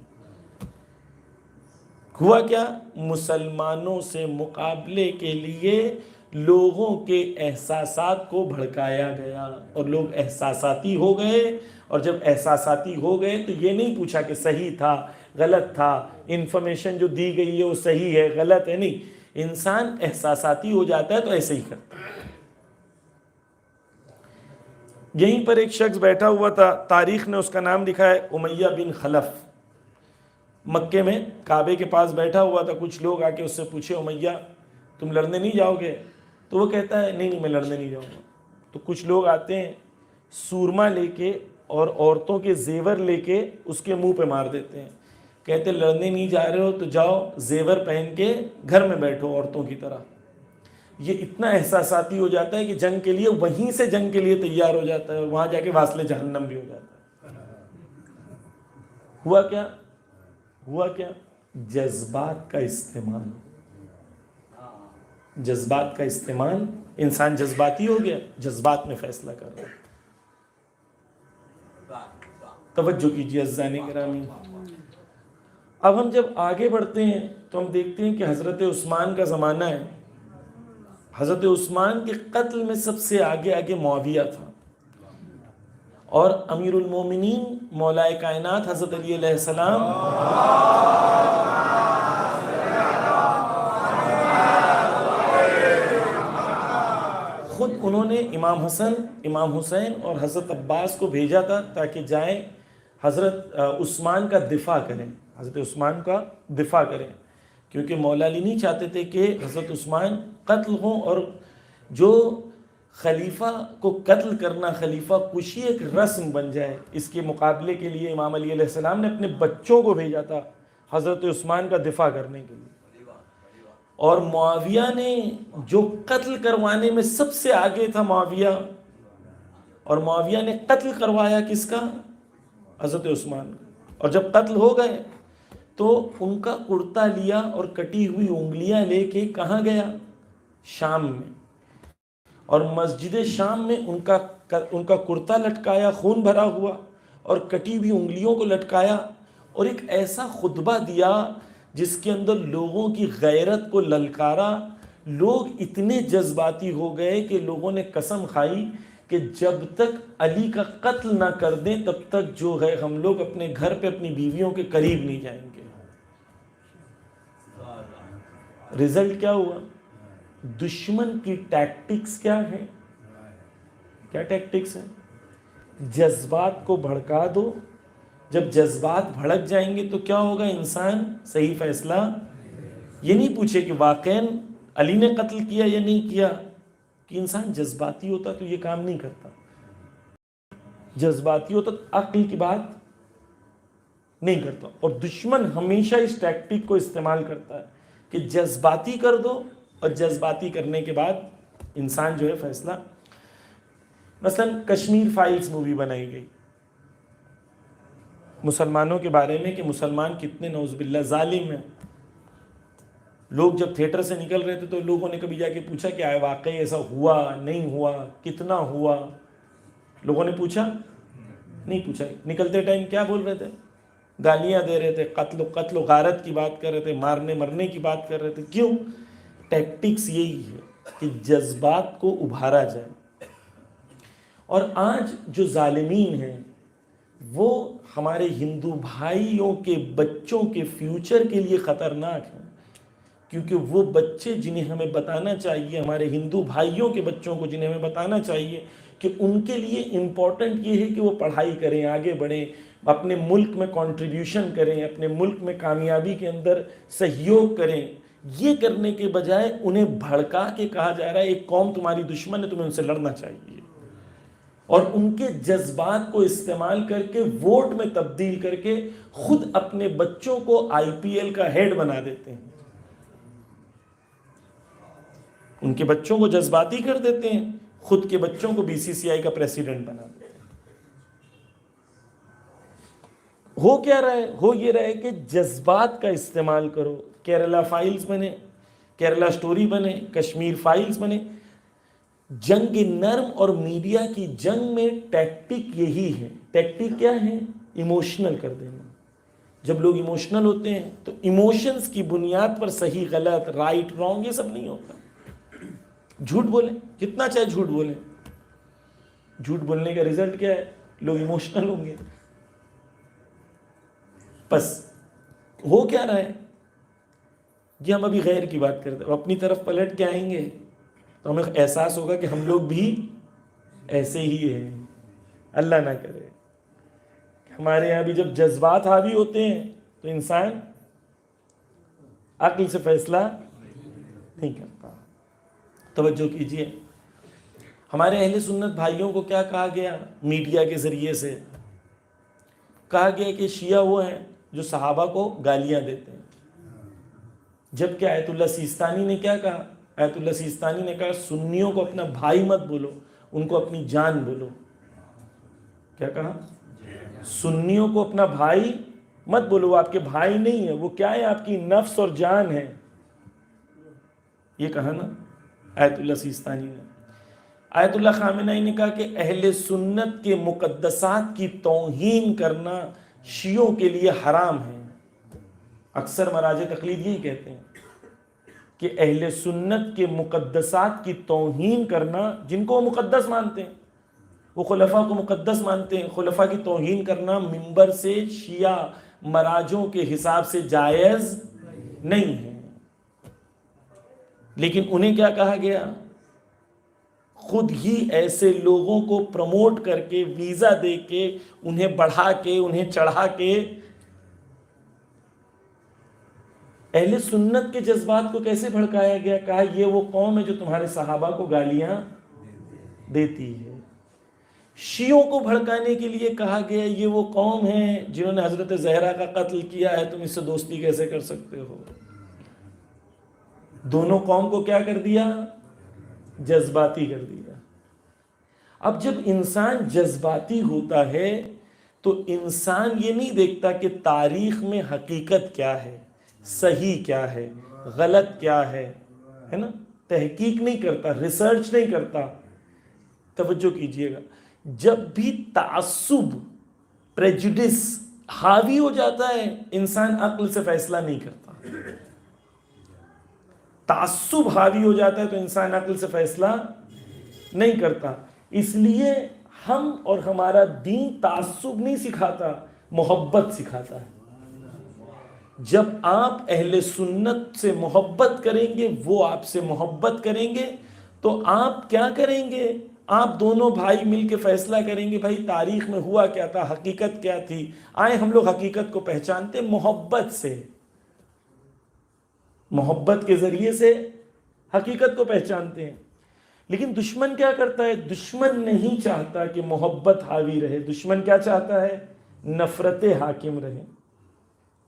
ہوا کیا، مسلمانوں سے مقابلے کے لیے لوگوں کے احساسات کو بھڑکایا گیا اور لوگ احساساتی ہو گئے، اور جب احساساتی ہو گئے تو یہ نہیں پوچھا کہ صحیح تھا غلط تھا، انفارمیشن جو دی گئی ہے وہ صحیح ہے غلط ہے، نہیں، انسان احساساتی ہو جاتا ہے تو ایسے ہی کرتا ہے۔ یہیں پر ایک شخص بیٹھا ہوا تھا، تاریخ نے اس کا نام لکھا ہے امیہ بن خلف، مکے میں کعبے کے پاس بیٹھا ہوا تھا۔ کچھ لوگ آ کے اس سے پوچھے امیہ تم لڑنے نہیں جاؤ گے؟ تو وہ کہتا ہے نہیں میں لڑنے نہیں جاؤں گا۔ تو کچھ لوگ آتے ہیں سورما لے کے اور عورتوں کے زیور لے کے اس کے منہ پہ مار دیتے ہیں، کہتے ہیں لڑنے نہیں جا رہے ہو تو جاؤ زیور پہن کے گھر میں بیٹھو عورتوں کی طرح۔ یہ اتنا احساساتی ہو جاتا ہے کہ جنگ کے لیے وہیں سے جنگ کے لیے تیار ہو جاتا ہے، اور وہاں جا کے واصل جہنم بھی ہو جاتا ہے۔ ہوا کیا جذبات کا استعمال، جذبات کا استعمال، انسان جذباتی ہو گیا، جذبات میں فیصلہ کر رہا ہے۔ توجہ کیجیے عزیزان گرامی، اب ہم جب آگے بڑھتے ہیں تو ہم دیکھتے ہیں کہ حضرت عثمان کا زمانہ ہے۔ حضرت عثمان کے قتل میں سب سے آگے معاویہ تھا، اور امیر المومنین مولائے کائنات حضرت علی علیہ السلام خود انہوں نے امام حسن، امام حسین اور حضرت عباس کو بھیجا تھا تاکہ جائیں حضرت عثمان کا دفاع کریں، حضرت عثمان کا دفاع کریں، کیونکہ مولا علی نہیں چاہتے تھے کہ حضرت عثمان قتل ہوں، اور جو خلیفہ کو قتل کرنا، خلیفہ کشی ایک رسم بن جائے۔ اس کے مقابلے کے لیے امام علی علیہ السلام نے اپنے بچوں کو بھیجا تھا حضرت عثمان کا دفاع کرنے کے لیے، اور معاویہ نے جو قتل کروانے میں سب سے آگے تھا، معاویہ اور معاویہ نے قتل کروایا کس کا؟ حضرت عثمان کا. اور جب قتل ہو گئے تو ان کا کرتا لیا اور کٹی ہوئی انگلیاں لے کے کہاں گیا؟ شام میں. اور مسجد شام میں ان کا کرتا لٹکایا خون بھرا ہوا اور کٹی ہوئی انگلیوں کو لٹکایا اور ایک ایسا خطبہ دیا جس کے اندر لوگوں کی غیرت کو للکارا. لوگ اتنے جذباتی ہو گئے کہ لوگوں نے قسم کھائی کہ جب تک علی کا قتل نہ کر دیں تب تک جو ہے ہم لوگ اپنے گھر پہ اپنی بیویوں کے قریب نہیں جائیں گے. رزلٹ کیا ہوا؟ دشمن کی ٹیکٹکس کیا ہے؟ کیا ٹیکٹکس ہیں؟ جذبات کو بھڑکا دو. جب جذبات بھڑک جائیں گے تو کیا ہوگا؟ انسان صحیح فیصلہ یہ نہیں پوچھے کہ واقعاً علی نے قتل کیا یا نہیں کیا، کہ انسان جذباتی ہوتا تو یہ کام نہیں کرتا. جذباتی ہوتا تو عقل کی بات نہیں کرتا. اور دشمن ہمیشہ اس ٹیکٹک کو استعمال کرتا ہے کہ جذباتی کر دو اور جذباتی کرنے کے بعد انسان جو ہے فیصلہ. مثلا کشمیر فائلز مووی بنائی گئی مسلمانوں کے بارے میں کہ مسلمان کتنے نعوذ باللہ ظالم ہیں. لوگ جب تھیٹر سے نکل رہے تھے تو لوگوں نے کبھی جا کے پوچھا کہ آئے واقعی ایسا ہوا نہیں ہوا، کتنا ہوا؟ لوگوں نے پوچھا نہیں پوچھا. نکلتے ٹائم کیا بول رہے تھے؟ گالیاں دے رہے تھے، قتل و غارت کی بات کر رہے تھے، مارنے مرنے کی بات کر رہے تھے. کیوں؟ ٹیکٹکس یہی ہے کہ جذبات کو ابھارا جائے. اور آج جو ظالمین ہیں وہ ہمارے ہندو بھائیوں کے بچوں کے فیوچر کے لیے خطرناک ہیں، کیونکہ وہ بچے جنہیں ہمیں بتانا چاہیے، ہمارے ہندو بھائیوں کے بچوں کو جنہیں ہمیں بتانا چاہیے کہ ان کے لیے امپورٹنٹ یہ ہے کہ وہ پڑھائی کریں، آگے بڑھیں، اپنے ملک میں کنٹریبیوشن کریں، اپنے ملک میں کامیابی کے اندر سہیوگ کریں. یہ کرنے کے بجائے انہیں بھڑکا کے کہا جا رہا ہے ایک قوم تمہاری دشمن ہے، تمہیں ان سے لڑنا چاہیے. اور ان کے جذبات کو استعمال کر کے ووٹ میں تبدیل کر کے خود اپنے بچوں کو IPL کا ہیڈ بنا دیتے ہیں. ان کے بچوں کو جذباتی کر دیتے ہیں، خود کے بچوں کو BCCI کا پریسیڈنٹ بنا دیتے ہیں. ہو کیا رہا ہے؟ ہو یہ رہا ہے کہ جذبات کا استعمال کرو. کیرلا فائلز بنے، کیرلا سٹوری بنے، کشمیر فائلز بنے. جنگ نرم اور میڈیا کی جنگ میں ٹیکٹک یہی ہے. ٹیکٹک کیا ہے؟ ایموشنل کر دینا. جب لوگ ایموشنل ہوتے ہیں تو ایموشنز کی بنیاد پر صحیح غلط رائٹ رانگ یہ سب نہیں ہوتا. جھوٹ بولیں کتنا چاہے جھوٹ بولیں، جھوٹ بولنے کا رزلٹ کیا ہے؟ لوگ ایموشنل ہوں گے. بس ہو کیا رہا ہے؟ یہ ہم ابھی غیر کی بات کرتے ہیں، اپنی طرف پلٹ کے آئیں گے تو ہمیں احساس ہوگا کہ ہم لوگ بھی ایسے ہی ہیں. اللہ نہ کرے. ہمارے یہاں بھی جب جذبات حاوی ہوتے ہیں تو انسان عقل سے فیصلہ نہیں کرتا. توجہ کیجئے، ہمارے اہل سنت بھائیوں کو کیا کہا گیا میڈیا کے ذریعے سے؟ کہا گیا کہ شیعہ وہ ہیں جو صحابہ کو گالیاں دیتے ہیں. جبکہ آیت اللہ سیستانی نے کیا کہا؟ آیت اللہ سیستانی نے کہا سنیوں کو اپنا بھائی مت بولو، ان کو اپنی جان بولو. کیا کہا؟ سنیوں کو اپنا بھائی مت بولو، وہ آپ کے بھائی نہیں ہے، وہ کیا ہے؟ آپ کی نفس اور جان ہے. یہ کہا نا آیت اللہ سیستانی نے. آیت اللہ خامنہئی نے کہا کہ اہل سنت کے مقدسات کی توہین کرنا شیعوں کے لیے حرام ہے. اکثر مراجع تقلید یہی کہتے ہیں کہ اہل سنت کے مقدسات کی توہین کرنا، جن کو وہ مقدس مانتے ہیں، وہ خلفاء کو مقدس مانتے ہیں، خلفاء کی توہین کرنا منبر سے شیعہ مراجعوں کے حساب سے جائز نہیں ہے. لیکن انہیں کیا کہا گیا؟ خود ہی ایسے لوگوں کو پروموٹ کر کے، ویزا دے کے، انہیں بڑھا کے، انہیں چڑھا کے اہل سنت کے جذبات کو کیسے بھڑکایا گیا؟ کہا یہ وہ قوم ہے جو تمہارے صحابہ کو گالیاں دیتی ہے. شیعوں کو بھڑکانے کے لیے کہا گیا یہ وہ قوم ہے جنہوں نے حضرت زہرا کا قتل کیا ہے، تم اس سے دوستی کیسے کر سکتے ہو؟ دونوں قوم کو کیا کر دیا؟ جذباتی کر دیا. اب جب انسان جذباتی ہوتا ہے تو انسان یہ نہیں دیکھتا کہ تاریخ میں حقیقت کیا ہے، صحیح کیا ہے، غلط کیا ہے نا، تحقیق نہیں کرتا، ریسرچ نہیں کرتا. توجہ کیجئے گا، جب بھی تعصب، پریجوڈس حاوی ہو جاتا ہے، انسان عقل سے فیصلہ نہیں کرتا. تعصب حاوی ہو جاتا ہے تو انسان عقل سے فیصلہ نہیں کرتا. اس لیے ہم اور ہمارا دین تعصب نہیں سکھاتا، محبت سکھاتا ہے. جب آپ اہل سنت سے محبت کریں گے، وہ آپ سے محبت کریں گے، تو آپ کیا کریں گے؟ آپ دونوں بھائی مل کے فیصلہ کریں گے بھائی تاریخ میں ہوا کیا تھا، حقیقت کیا تھی. آئے ہم لوگ حقیقت کو پہچانتے محبت سے، محبت کے ذریعے سے حقیقت کو پہچانتے ہیں. لیکن دشمن کیا کرتا ہے؟ دشمن نہیں چاہتا کہ محبت حاوی رہے. دشمن کیا چاہتا ہے؟ نفرتیں حاکم رہیں.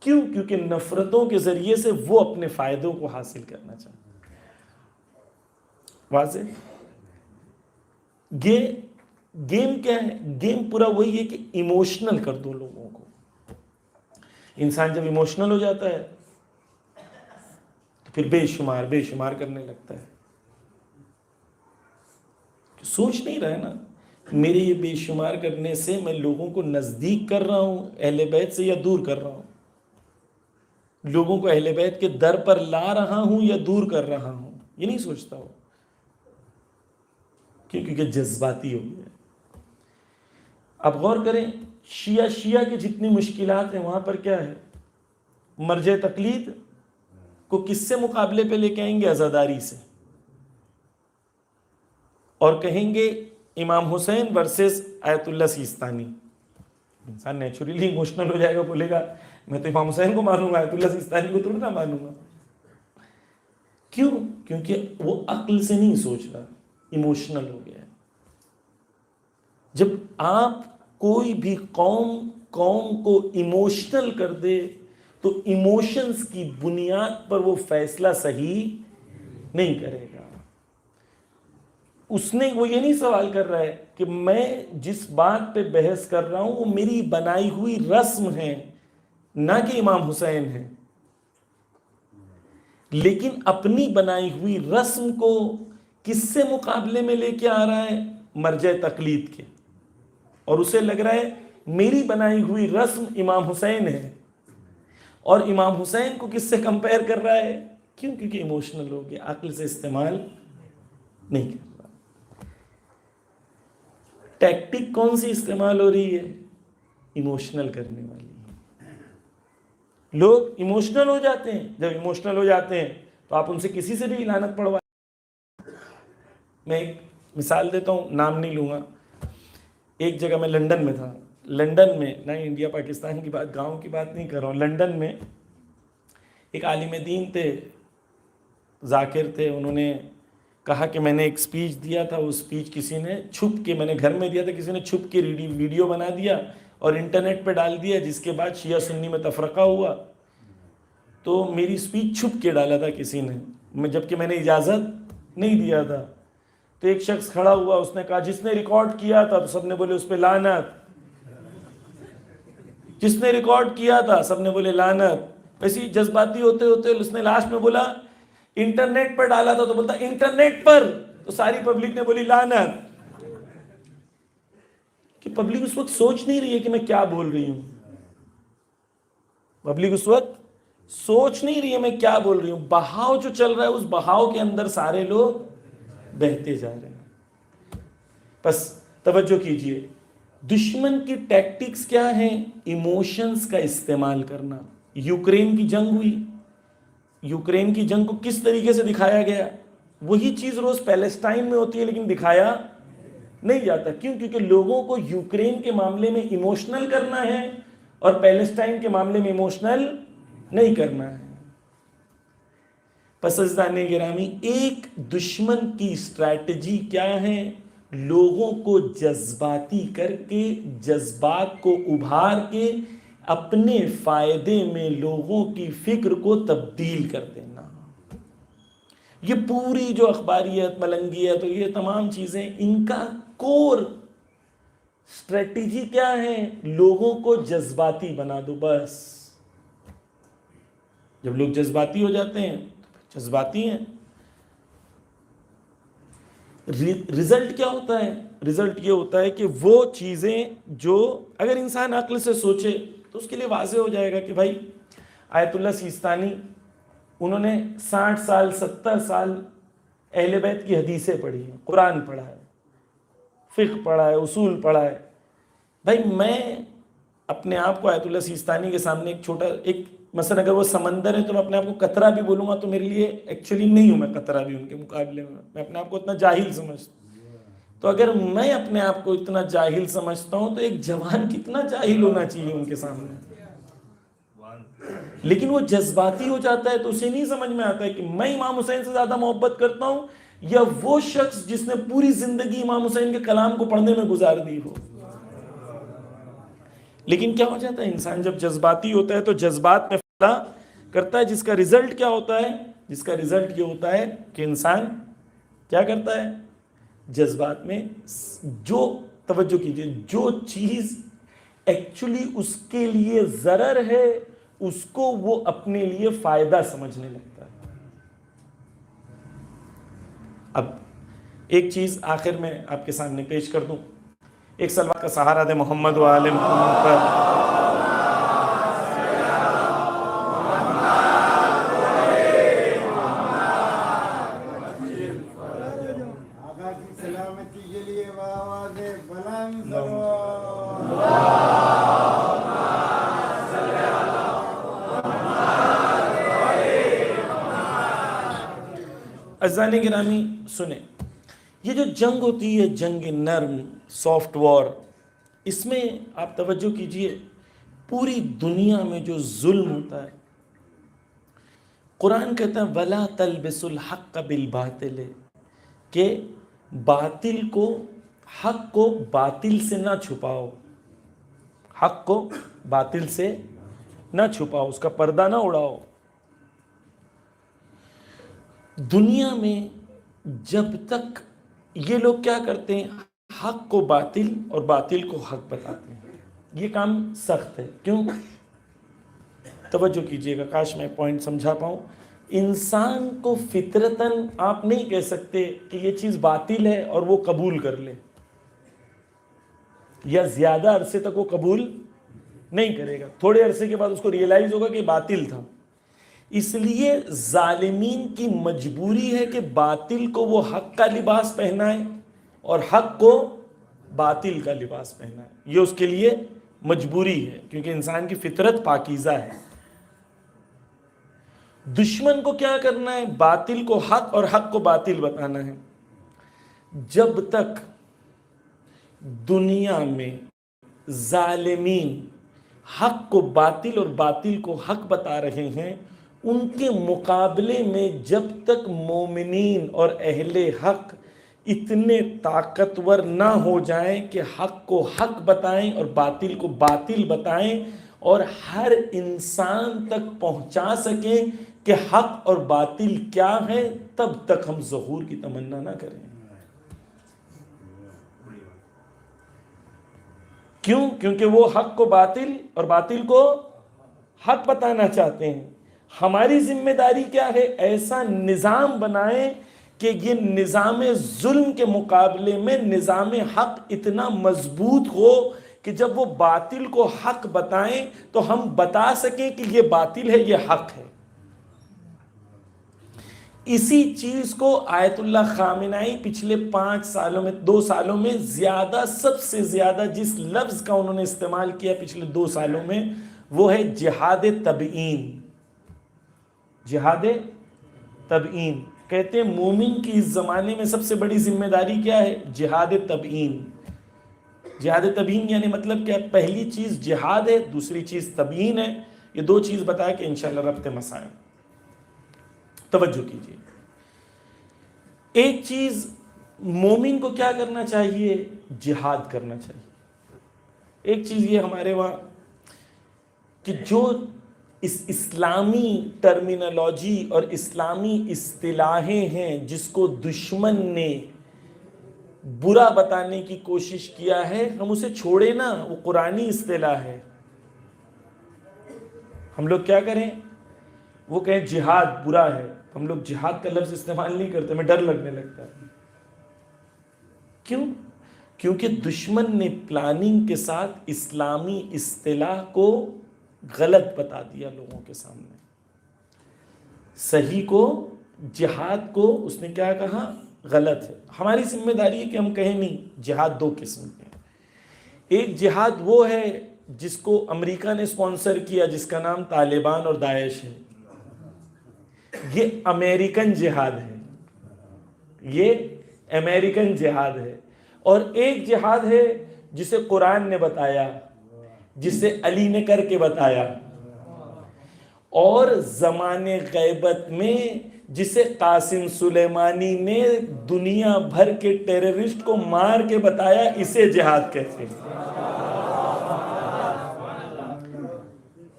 کیوں؟ کیونکہ نفرتوں کے ذریعے سے وہ اپنے فائدوں کو حاصل کرنا چاہتا ہے. واضح؟ گیم کیا ہے؟ گیم پورا وہی ہے کہ ایموشنل کر دو لوگوں کو. انسان جب ایموشنل ہو جاتا ہے تو پھر بے شمار کرنے لگتا ہے. سوچ نہیں رہا ہے نا، میرے یہ بے شمار کرنے سے میں لوگوں کو نزدیک کر رہا ہوں اہل بیت سے یا دور کر رہا ہوں؟ لوگوں کو اہل بیت کے در پر لا رہا ہوں یا دور کر رہا ہوں؟ یہ نہیں سوچتا ہو. کیونکہ جذباتی ہو گیا. اب غور کریں، شیعہ کی جتنی مشکلات ہیں وہاں پر کیا ہے؟ مرجع تقلید کو کس سے مقابلے پہ لے کے آئیں گے؟ عزاداری سے. اور کہیں گے امام حسین ورسز آیت اللہ سیستانی. انسان نیچرلی ایموشنل ہو جائے گا، بولے گا میں تو امام حسین کو مانوں گا، آیت اللہ سیستانی کو تھوڑی نہ مانوں گا. کیوں؟ کیونکہ وہ عقل سے نہیں سوچ رہا، ایموشنل ہو گیا ہے. جب آپ کوئی بھی قوم کو ایموشنل کر دے تو ایموشنز کی بنیاد پر وہ فیصلہ صحیح نہیں کرے گا. اس نے وہ یہ نہیں سوال کر رہا ہے کہ میں جس بات پہ بحث کر رہا ہوں وہ میری بنائی ہوئی رسم ہے، نہ کہ امام حسین ہے. لیکن اپنی بنائی ہوئی رسم کو کس سے مقابلے میں لے کے آ رہا ہے؟ مرجع تقلید کے. اور اسے لگ رہا ہے میری بنائی ہوئی رسم امام حسین ہے، اور امام حسین کو کس سے کمپیئر کر رہا ہے؟ کیوں؟ کیونکہ ایموشنل ہو گیا، عقل سے استعمال نہیں کر رہا. ٹیکٹک کون سی استعمال ہو رہی ہے؟ ایموشنل کرنے والی. لوگ ایموشنل ہو جاتے ہیں. جب ایموشنل ہو جاتے ہیں تو آپ ان سے کسی سے بھی لعنت پڑھوا. میں ایک مثال دیتا ہوں، نام نہیں لوں گا. ایک جگہ میں لنڈن میں تھا. لنڈن میں، نہ انڈیا پاکستان کی بات، گاؤں کی بات نہیں کر رہا ہوں، لنڈن میں ایک عالم دین تھے، ذاکر تھے. انہوں نے کہا کہ میں نے ایک سپیچ دیا تھا، وہ سپیچ کسی نے چھپ کے، میں نے گھر میں دیا تھا، کسی نے چھپ کے ویڈیو بنا دیا اور انٹرنیٹ پہ ڈال دیا، جس کے بعد شیعہ سنی میں تفرقہ ہوا. تو میری سپیچ چھپ کے ڈالا تھا کسی نے، جبکہ میں نے اجازت نہیں دیا تھا. تو ایک شخص کھڑا ہوا، اس نے کہا جس نے ریکارڈ کیا تھا، تو سب نے بولے اس پہ لعنت. جس نے ریکارڈ کیا تھا سب نے بولے لعنت. ایسی جذباتی ہوتے ہوتے اس نے لاسٹ میں بولا انٹرنیٹ پر ڈالا تھا، تو بولتا انٹرنیٹ پر، تو ساری پبلک نے بولی لعنت. کہ پبلک اس وقت سوچ نہیں رہی ہے کہ میں کیا بول رہی ہوں. پبلک اس وقت سوچ نہیں رہی ہے میں کیا بول رہی ہوں. بہاؤ جو چل رہا ہے، اس بہاؤ کے اندر سارے لوگ بہتے جا رہے ہیں. بس توجہ کیجئے، دشمن کی ٹیکٹکس کیا ہیں؟ ایموشنز کا استعمال کرنا. یوکرین کی جنگ ہوئی، یوکرین کی جنگ کو کس طریقے سے دکھایا گیا؟ وہی چیز روز پیلسٹائن میں ہوتی ہے لیکن دکھایا نہیں جاتا. کیوں؟ کیونکہ لوگوں کو یوکرین کے معاملے میں ایموشنل کرنا ہے اور پیلسٹائن کے معاملے میں ایموشنل نہیں کرنا ہے. پس عزیزان گرامی، ایک دشمن کی اسٹریٹجی کیا ہے؟ لوگوں کو جذباتی کر کے، جذبات کو ابھار کے اپنے فائدے میں لوگوں کی فکر کو تبدیل کر دینا. یہ پوری جو اخباریت، ملنگیت اور یہ تمام چیزیں، ان کا کور اسٹریٹجی کیا ہے؟ لوگوں کو جذباتی بنا دو بس. جب لوگ جذباتی ہو جاتے ہیں تو جذباتی ہیں. رزلٹ کیا ہوتا ہے؟ رزلٹ یہ ہوتا ہے کہ وہ چیزیں جو اگر انسان عقل سے سوچے تو اس کے لیے واضح ہو جائے گا کہ بھائی آیت اللہ سیستانی انہوں نے 60 سال 70 سال اہل بیت کی حدیثیں پڑھی ہیں، قرآن پڑھا ہے، فقہ پڑھا ہے، اصول پڑھا ہے. بھائی میں اپنے آپ کو آیت اللہ سیستانی کے سامنے ایک چھوٹا مثلا اگر وہ سمندر ہے تو میں اپنے آپ کو قطرہ بھی بولوں گا تو میرے لیے ایکچولی نہیں ہوں میں قطرہ بھی ان کے مقابلے میں اپنے آپ کو اتنا جاہل سمجھتا ہوں. تو اگر میں اپنے آپ کو اتنا جاہل سمجھتا ہوں تو ایک جوان کتنا جاہل ہونا چاہیے ان کے سامنے. لیکن وہ جذباتی ہو جاتا ہے تو اسے نہیں سمجھ میں آتا ہے کہ میں امام حسین سے زیادہ محبت کرتا ہوں یا وہ شخص جس نے پوری زندگی امام حسین کے کلام کو پڑھنے میں گزار دی ہو. لیکن کیا ہو جاتا ہے انسان جب جذباتی ہوتا ہے تو جذبات میں فیصلہ کرتا ہے، جس کا رزلٹ کیا ہوتا ہے؟ جس کا رزلٹ یہ ہوتا ہے کہ انسان کیا کرتا ہے؟ جذبات میں جو توجہ کیجئے جو چیز ایکچولی اس کے لیے ضرر ہے اس کو وہ اپنے لیے فائدہ سمجھنے لگتا ہے. اب ایک چیز آخر میں آپ کے سامنے پیش کر دوں. ایک صلوات کا سہارا دے محمد و آل محمد پر. عزیزان گرامی سنیں، یہ جو جنگ ہوتی ہے جنگ نرم سافٹ وار، اس میں آپ توجہ کیجئے پوری دنیا میں جو ظلم ہوتا ہے قرآن کہتا ہے وَلَا تَلْبِسُ الْحَقَّ بِالْبَاطِلِ کہ باطل کو حق کو باطل سے نہ چھپاؤ، حق کو باطل سے نہ چھپاؤ، اس کا پردہ نہ اڑاؤ. دنیا میں جب تک یہ لوگ کیا کرتے ہیں حق کو باطل اور باطل کو حق بتاتے ہیں، یہ کام سخت ہے. کیوں؟ توجہ کیجئے گا، کاش میں پوائنٹ سمجھا پاؤں. انسان کو فطرتاً آپ نہیں کہہ سکتے کہ یہ چیز باطل ہے اور وہ قبول کر لے، یا زیادہ عرصے تک وہ قبول نہیں کرے گا، تھوڑے عرصے کے بعد اس کو ریئلائز ہوگا کہ باطل تھا. اس لیے ظالمین کی مجبوری ہے کہ باطل کو وہ حق کا لباس پہنائے اور حق کو باطل کا لباس پہنائے. یہ اس کے لیے مجبوری ہے کیونکہ انسان کی فطرت پاکیزہ ہے. دشمن کو کیا کرنا ہے؟ باطل کو حق اور حق کو باطل بتانا ہے. جب تک دنیا میں ظالمین حق کو باطل اور باطل کو حق بتا رہے ہیں، ان کے مقابلے میں جب تک مومنین اور اہل حق اتنے طاقتور نہ ہو جائیں کہ حق کو حق بتائیں اور باطل کو باطل بتائیں اور ہر انسان تک پہنچا سکیں کہ حق اور باطل کیا ہے، تب تک ہم ظہور کی تمنا نہ کریں. کیوں؟ کیونکہ وہ حق کو باطل اور باطل کو حق بتانا چاہتے ہیں. ہماری ذمہ داری کیا ہے؟ ایسا نظام بنائیں کہ یہ نظام ظلم کے مقابلے میں نظام حق اتنا مضبوط ہو کہ جب وہ باطل کو حق بتائیں تو ہم بتا سکیں کہ یہ باطل ہے، یہ حق ہے. اسی چیز کو آیت اللہ خامنائی پچھلے 5 سالوں میں 2 سالوں میں زیادہ سب سے زیادہ جس لفظ کا انہوں نے استعمال کیا پچھلے 2 سالوں میں وہ ہے جہاد تبیین. جہاد تبیین کہتے ہیں مومن کی اس زمانے میں سب سے بڑی ذمہ داری کیا ہے؟ جہاد تبیین. جہاد تبیین یعنی مطلب کیا؟ پہلی چیز جہاد ہے، دوسری چیز تبیین ہے. یہ 2 چیز بتایا کہ انشاءاللہ ربط مسائل. توجہ کیجیے، ایک چیز مومن کو کیا کرنا چاہیے؟ جہاد کرنا چاہیے. ایک چیز یہ ہمارے وہاں کہ جو اس اسلامی ٹرمینالوجی اور اسلامی اصطلاحیں ہیں جس کو دشمن نے برا بتانے کی کوشش کیا ہے، ہم اسے چھوڑے نا، وہ قرآنی اصطلاح ہے. ہم لوگ کیا کریں، وہ کہیں جہاد برا ہے، ہم لوگ جہاد کا لفظ استعمال نہیں کرتے، ہمیں ڈر لگنے لگتا ہے. کیوں؟ کیونکہ دشمن نے پلاننگ کے ساتھ اسلامی اصطلاح کو غلط بتا دیا لوگوں کے سامنے. صحیح کو، جہاد کو اس نے کیا کہا، غلط ہے. ہماری ذمہ داری ہے کہ ہم کہیں نہیں جہاد دو قسم کے ہیں. ایک جہاد وہ ہے جس کو امریکہ نے اسپانسر کیا، جس کا نام طالبان اور داعش ہے. یہ امریکن جہاد ہے، یہ امریکن جہاد ہے. اور ایک جہاد ہے جسے قرآن نے بتایا، جسے علی نے کر کے بتایا، اور زمانے غیبت میں جسے قاسم سلیمانی نے دنیا بھر کے ٹیررسٹ کو مار کے بتایا، اسے جہاد کہتے ہیں.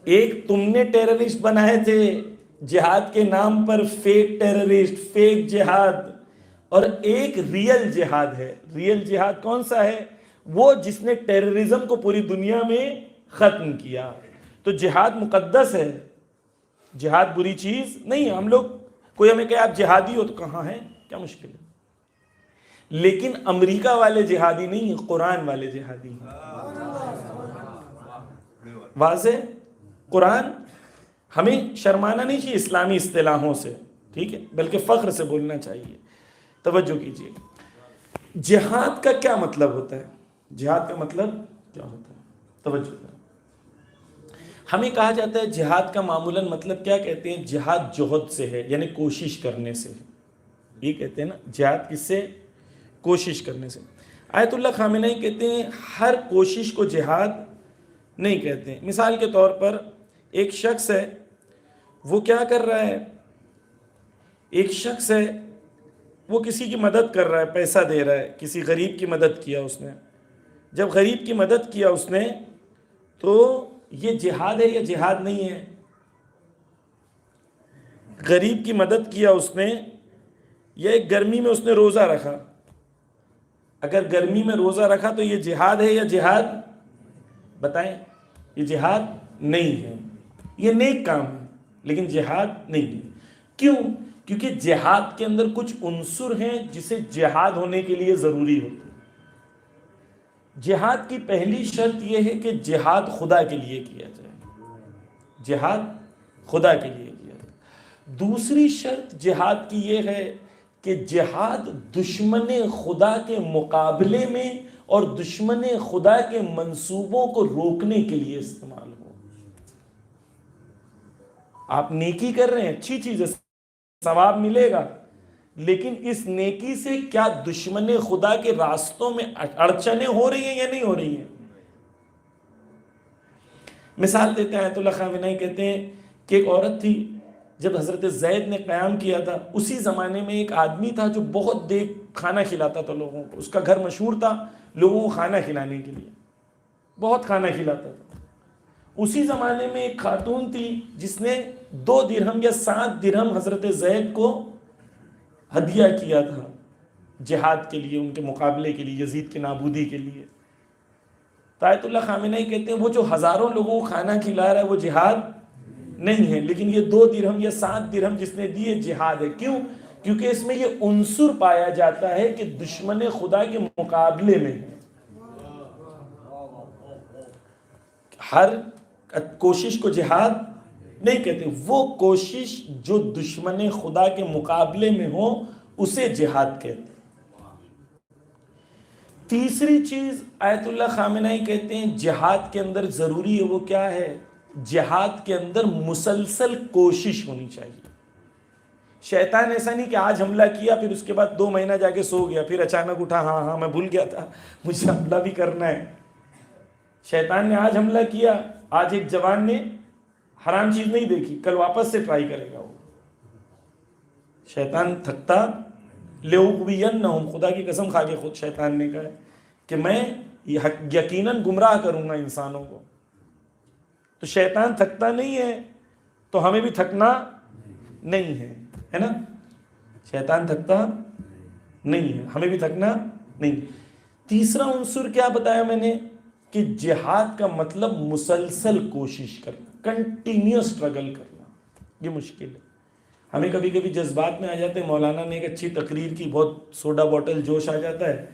ایک تم نے ٹیررسٹ بنائے تھے جہاد کے نام پر، فیک ٹیررسٹ، فیک جہاد. اور ایک ریئل جہاد ہے. ریئل جہاد کون سا ہے؟ وہ جس نے ٹیررزم کو پوری دنیا میں ختم کیا. تو جہاد مقدس ہے، جہاد بری چیز نہیں ہے. ہم لوگ، کوئی ہمیں کہے آپ جہادی ہو تو کہاں ہیں، کیا مشکل ہے. لیکن امریکہ والے جہادی نہیں ہیں، قرآن والے جہادی ہیں. واضح؟ قرآن، ہمیں شرمانا نہیں چاہیے اسلامی اصطلاحوں سے، ٹھیک ہے، بلکہ فخر سے بولنا چاہیے. توجہ کیجیے، جہاد کا کیا مطلب ہوتا ہے؟ جہاد کا مطلب کیا ہوتا ہے؟ توجہ کریں. ہمیں کہا جاتا ہے جہاد کا معمولاً مطلب کیا کہتے ہیں؟ جہاد جہد سے ہے، یعنی کوشش کرنے سے. یہ کہتے ہیں نا جہاد کس سے؟ کوشش کرنے سے. آیت اللہ خامنہ ہی کہتے ہیں ہر کوشش کو جہاد نہیں کہتے ہیں. مثال کے طور پر ایک شخص ہے، وہ کیا کر رہا ہے؟ ایک شخص ہے، وہ کسی کی مدد کر رہا ہے، پیسہ دے رہا ہے، کسی غریب کی مدد کیا اس نے. جب غریب کی مدد کیا اس نے، تو یہ جہاد ہے یا جہاد نہیں ہے؟ غریب کی مدد کیا اس نے، یا ایک گرمی میں اس نے روزہ رکھا. اگر گرمی میں روزہ رکھا تو یہ جہاد ہے یا جہاد؟ بتائیں. یہ جہاد نہیں ہے، یہ نیک کام ہے لیکن جہاد نہیں ہے. کیوں؟ کیونکہ جہاد کے اندر کچھ عنصر ہیں جسے جہاد ہونے کے لیے ضروری ہوتے ہیں. جہاد کی پہلی شرط یہ ہے کہ جہاد خدا کے لیے کیا جائے. جہاد خدا کے لیے کیا جائے. دوسری شرط جہاد کی یہ ہے کہ جہاد دشمن خدا کے مقابلے میں اور دشمن خدا کے منصوبوں کو روکنے کے لیے استعمال ہو. آپ نیکی کر رہے ہیں، اچھی چیز ہے، ثواب ملے گا، لیکن اس نیکی سے کیا دشمن خدا کے راستوں میں اڑچنیں ہو رہی ہیں یا نہیں ہو رہی ہیں؟ مثال دیتے ہیں، آیت اللہ خامنہ ہی کہتے ہیں کہ ایک عورت تھی، جب حضرت زید نے قیام کیا تھا، اسی زمانے میں ایک آدمی تھا جو بہت دیر کھانا کھلاتا تھا لوگوں کو. اس کا گھر مشہور تھا لوگوں کو کھانا کھلانے کے لیے، بہت کھانا کھلاتا تھا. اسی زمانے میں ایک خاتون تھی جس نے 2 درہم یا 7 درہم حضرت زید کو ہدیہ کیا تھا جہاد کے لیے، ان کے مقابلے کے لیے، یزید کی نابودی کے لیے. آیت اللہ خامنہ ہی کہتے ہیں وہ جو ہزاروں لوگوں کو کھانا کھلا رہا ہے وہ جہاد نہیں ہے، لیکن یہ 2 درہم یا 7 درہم جس نے دیے جہاد ہے. کیوں؟ کیونکہ اس میں یہ عنصر پایا جاتا ہے کہ دشمن خدا کے مقابلے میں ہر کوشش کو جہاد نہیں کہتے. وہ کوشش جو دشمن خدا کے مقابلے میں ہو اسے جہاد کہتے ہیں. تیسری چیز آیت اللہ خامنہ ہی کہتے ہیں جہاد کے اندر ضروری ہے، وہ کیا ہے؟ جہاد کے اندر مسلسل کوشش ہونی چاہیے. شیطان ایسا نہیں کہ آج حملہ کیا پھر اس کے بعد 2 مہینہ جا کے سو گیا، پھر اچانک اٹھا ہاں میں بھول گیا تھا مجھے حملہ بھی کرنا ہے. شیطان نے آج حملہ کیا، آج ایک جوان نے حرام چیز نہیں دیکھی، کل واپس سے ٹرائی کرے گا. وہ شیطان تھکتا لَأُغْوِيَنَّهُمْ، خدا کی قسم کھا کے خود شیطان نے کہا کہ میں یقیناً گمراہ کروں گا انسانوں کو. تو شیطان تھکتا نہیں ہے تو ہمیں بھی تھکنا نہیں ہے نا. شیطان تھکتا نہیں ہے، ہمیں بھی تھکنا نہیں. تیسرا عنصر کیا بتایا میں نے کہ جہاد کا مطلب مسلسل کوشش کرنا, کنٹینیوس اسٹرگل کرنا. یہ مشکل ہے. ہمیں کبھی کبھی جذبات میں آ جاتے ہیں, مولانا نے ایک اچھی تقریر کی, بہت سوڈا بوٹل جوش آ جاتا ہے,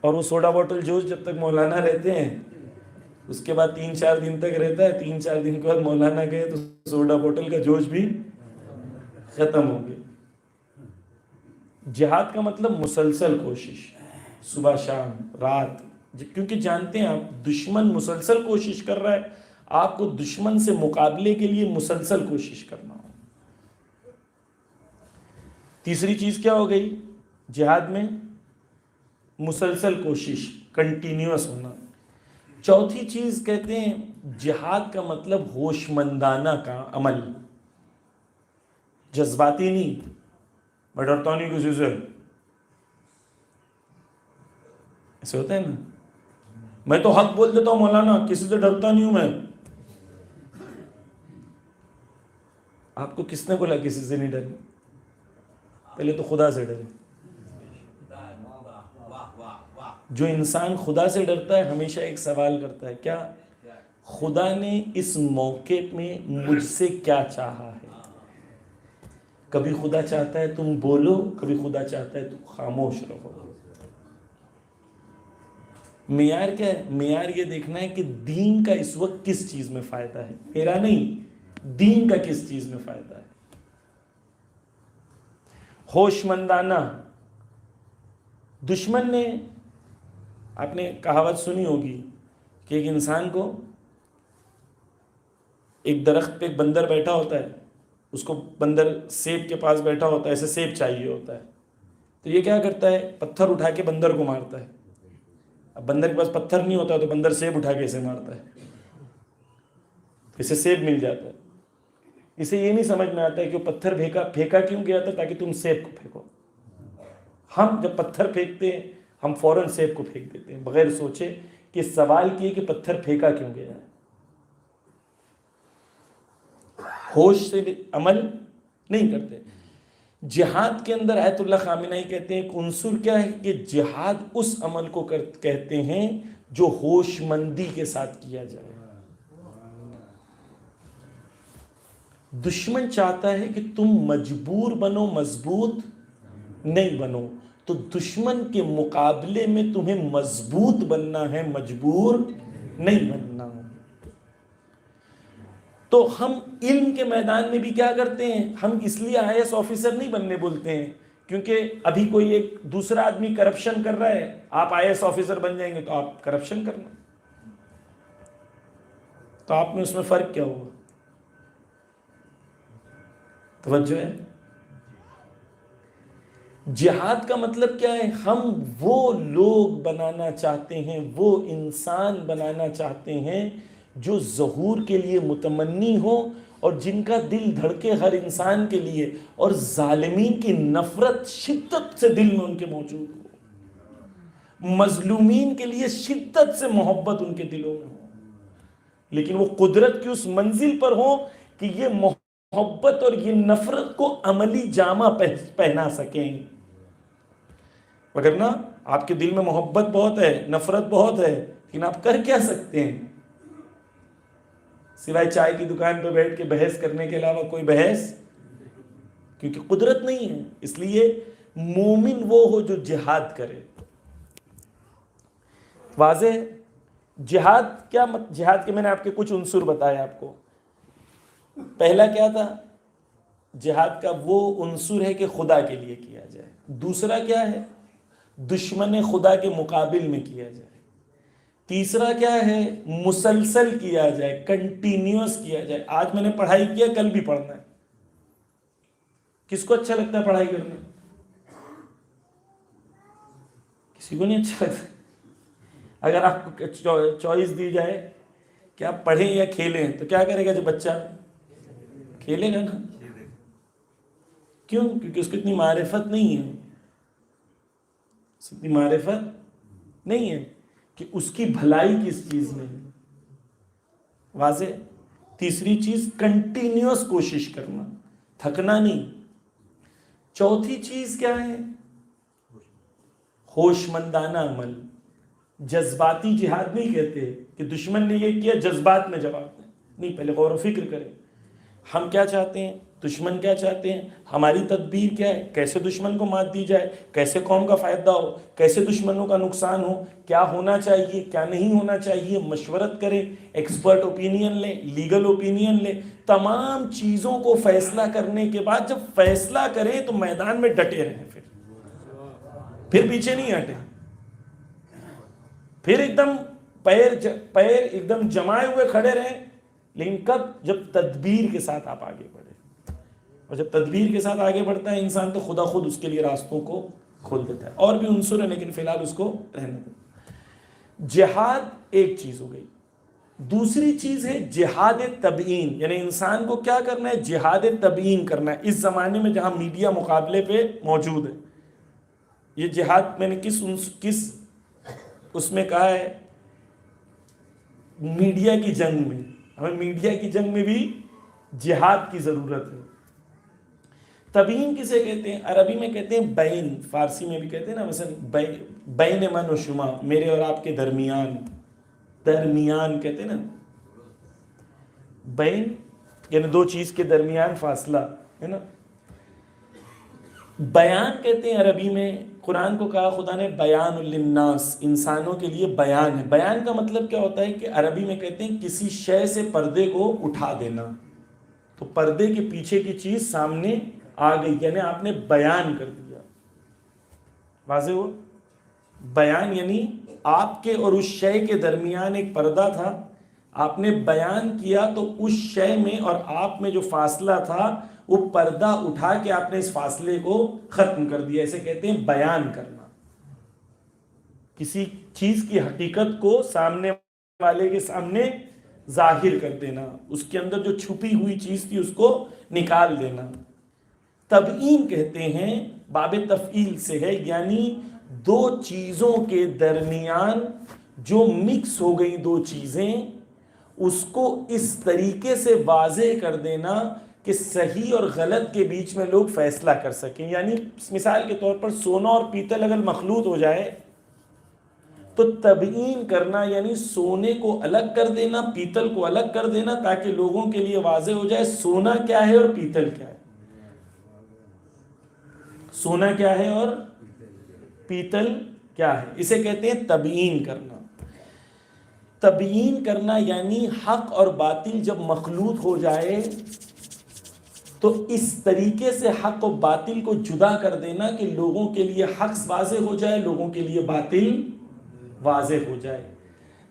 اور وہ سوڈا بوٹل جوش جب تک مولانا رہتے ہیں اس کے بعد 3-4 دن تک رہتا ہے. 3-4 دن کے بعد مولانا گئے تو سوڈا بوٹل کا جوش بھی ختم ہو گیا. جہاد کا مطلب مسلسل کوشش, صبح شام رات, کیونکہ جانتے ہیں آپ دشمن مسلسل کوشش کر رہا ہے, آپ کو دشمن سے مقابلے کے لیے مسلسل کوشش کرنا ہو. تیسری چیز کیا ہو گئی جہاد میں؟ مسلسل کوشش, کنٹینیوس ہونا. چوتھی چیز کہتے ہیں جہاد کا مطلب ہوش مندانہ کا عمل, جذباتی نہیں. میں ڈرتا نہیں کسی سے, ایسے ہوتا ہے نا, میں تو حق بول دیتا ہوں مولانا, کسی سے ڈرتا نہیں ہوں میں. آپ کو کس نے بولا کسی سے نہیں ڈرنا؟ پہلے تو خدا سے ڈرے. جو انسان خدا سے ڈرتا ہے ہمیشہ ایک سوال کرتا ہے, کیا خدا نے اس موقع میں مجھ سے کیا چاہا ہے؟ کبھی خدا چاہتا ہے تم بولو, کبھی خدا چاہتا ہے تم خاموش رہو. معیار کیا ہے؟ معیار یہ دیکھنا ہے کہ دین کا اس وقت کس چیز میں فائدہ ہے, میرا نہیں, دین کا کس چیز میں فائدہ ہے. ہوش مندانہ. دشمن نے, آپ نے کہاوت سنی ہوگی کہ ایک انسان کو ایک درخت پہ ایک بندر بیٹھا ہوتا ہے, اس کو بندر سیب کے پاس بیٹھا ہوتا ہے, ایسے سیب چاہیے ہوتا ہے, تو یہ کیا کرتا ہے, پتھر اٹھا کے بندر کو مارتا ہے. اب بندر کے پاس پتھر نہیں ہوتا تو بندر سیب اٹھا کے اسے مارتا ہے, اسے سیب مل جاتا ہے. اسے یہ نہیں سمجھ میں آتا ہے کہ وہ پتھر پھینکا کیوں گیا تھا, تاکہ تم سیب کو پھینکو. ہم جب پتھر پھینکتے ہیں ہم فوراً سیب کو پھینک دیتے ہیں بغیر سوچے کہ سوال کیے کہ پتھر پھینکا کیوں گیا ہے. ہوش سے عمل نہیں کرتے. جہاد کے اندر آیت اللہ خامنہئی کہتے ہیں ایک عنصر کیا ہے کہ جہاد اس عمل کو کہتے ہیں جو ہوش مندی کے ساتھ کیا جائے. دشمن چاہتا ہے کہ تم مجبور بنو, مضبوط نہیں بنو. تو دشمن کے مقابلے میں تمہیں مضبوط بننا ہے, مجبور نہیں بننا. تو ہم علم کے میدان میں بھی کیا کرتے ہیں, ہم اس لیے IAS آفیسر نہیں بننے بولتے ہیں کیونکہ ابھی کوئی ایک دوسرا آدمی کرپشن کر رہا ہے, آپ IAS آفیسر بن جائیں گے تو آپ کرپشن کرنا, تو آپ میں اس میں فرق کیا ہوگا؟ توجہ ہے. جہاد کا مطلب کیا ہے؟ ہم وہ لوگ بنانا چاہتے ہیں, وہ انسان بنانا چاہتے ہیں جو ظہور کے لیے متمنی ہو اور جن کا دل دھڑکے ہر انسان کے لیے, اور ظالمین کی نفرت شدت سے دل میں ان کے موجود ہو, مظلومین کے لیے شدت سے محبت ان کے دلوں میں ہو, لیکن وہ قدرت کی اس منزل پر ہو کہ یہ محبت اور یہ نفرت کو عملی جامہ پہنا سکیں. وگرنہ آپ کے دل میں محبت بہت ہے, نفرت بہت ہے, لیکن آپ کر کیا سکتے ہیں سوائے چائے کی دکان پہ بیٹھ کے بحث کرنے کے علاوہ کوئی بحث, کیونکہ قدرت نہیں ہے. اس لیے مومن وہ ہو جو جہاد کرے. واضح. جہاد کیا جہاد کے میں نے آپ کے کچھ عنصر بتائے آپ کو. پہلا کیا تھا؟ جہاد کا وہ عنصر ہے کہ خدا کے لیے کیا جائے. دوسرا کیا ہے؟ دشمن خدا کے مقابل میں کیا جائے. تیسرا کیا ہے؟ مسلسل کیا جائے, کنٹینیوس کیا جائے. آج میں نے پڑھائی کیا, کل بھی پڑھنا ہے. کس کو اچھا لگتا ہے پڑھائی کرنا؟ کسی کو نہیں اچھا لگتا. اگر آپ کو چوائس دی جائے کہ آپ پڑھیں یا کھیلیں تو کیا کرے گا جو بچہ؟ کھیلے گا نا. کیوں؟ کیونکہ اس کو اتنی معرفت نہیں ہے, اتنی معرفت نہیں ہے کہ اس کی بھلائی کس چیز میں ہے. واضح. تیسری چیز کنٹینیوس کوشش کرنا, تھکنا نہیں. چوتھی چیز کیا ہے؟ ہوش مندانہ عمل. جذباتی جہاد نہیں کہتے کہ دشمن نے یہ کیا جذبات میں جواب دیں. نہیں، پہلے غور و فکر کریں ہم کیا چاہتے ہیں، دشمن کیا چاہتے ہیں، ہماری تدبیر کیا ہے، کیسے دشمن کو مات دی جائے، کیسے قوم کا فائدہ ہو، کیسے دشمنوں کا نقصان ہو، کیا ہونا چاہیے کیا نہیں ہونا چاہیے. مشورت کریں، ایکسپرٹ اوپینین لیں، لیگل اوپینین لیں. تمام چیزوں کو فیصلہ کرنے کے بعد جب فیصلہ کریں تو میدان میں ڈٹے رہیں، پھر پیچھے نہیں ہٹیں. پھر ایک دم پیر ایک دم جمائے ہوئے کھڑے رہیں، لیکن کب؟ جب تدبیر کے ساتھ آپ آگے بڑھیں. اور جب تدبیر کے ساتھ آگے بڑھتا ہے انسان تو خدا خود اس کے لیے راستوں کو کھول دیتا ہے. اور بھی عنصر ہے لیکن فی الحال اس کو رہنے دیں. جہاد ایک چیز ہو گئی. دوسری چیز ہے جہاد تبیین، یعنی انسان کو کیا کرنا ہے، جہاد تبیین کرنا ہے. اس زمانے میں جہاں میڈیا مقابلے پہ موجود ہے، یہ جہاد میں نے کس اس میں کہا ہے، میڈیا کی جنگ میں. ہمیں میڈیا کی جنگ میں بھی جہاد کی ضرورت ہے. تبیین کسے کہتے ہیں؟ عربی میں کہتے ہیں بین، فارسی میں بھی کہتے ہیں نا، مثلا بین من و شما، میرے اور آپ کے درمیان. درمیان کہتے ہیں نا، بین یعنی دو چیز کے درمیان فاصلہ ہے نا. بیان کہتے ہیں عربی میں. قرآن کو کہا خدا نے بیان للناس، انسانوں کے لیے بیان ہے. بیان کا مطلب کیا ہوتا ہے کہ عربی میں کہتے ہیں کسی شے سے پردے کو اٹھا دینا. تو پردے کے پیچھے کی چیز سامنے آ گئی، یعنی آپ نے بیان کر دیا. واضح ہوا؟ بیان یعنی آپ کے اور اس شے کے درمیان ایک پردہ تھا، آپ نے بیان کیا تو اس شے میں اور آپ میں جو فاصلہ تھا وہ پردہ اٹھا کے آپ نے اس فاصلے کو ختم کر دیا. اسے کہتے ہیں بیان کرنا. کسی چیز کی حقیقت کو سامنے والے کے سامنے ظاہر کر دینا، اس کے اندر جو چھپی ہوئی چیز تھی اس کو نکال دینا. تبیین کہتے ہیں، باب تفعیل سے ہے، یعنی دو چیزوں کے درمیان جو مکس ہو گئی دو چیزیں، اس کو اس طریقے سے واضح کر دینا کہ صحیح اور غلط کے بیچ میں لوگ فیصلہ کر سکیں. یعنی مثال کے طور پر سونا اور پیتل اگر مخلوط ہو جائے تو تبیین کرنا یعنی سونے کو الگ کر دینا، پیتل کو الگ کر دینا، تاکہ لوگوں کے لیے واضح ہو جائے سونا کیا ہے اور پیتل کیا ہے. سونا کیا ہے اور پیتل کیا ہے. اسے کہتے ہیں تبیین کرنا. تبیین کرنا یعنی حق اور باطل جب مخلوط ہو جائے تو اس طریقے سے حق و باطل کو جدا کر دینا کہ لوگوں کے لیے حق واضح ہو جائے، لوگوں کے لیے باطل واضح ہو جائے.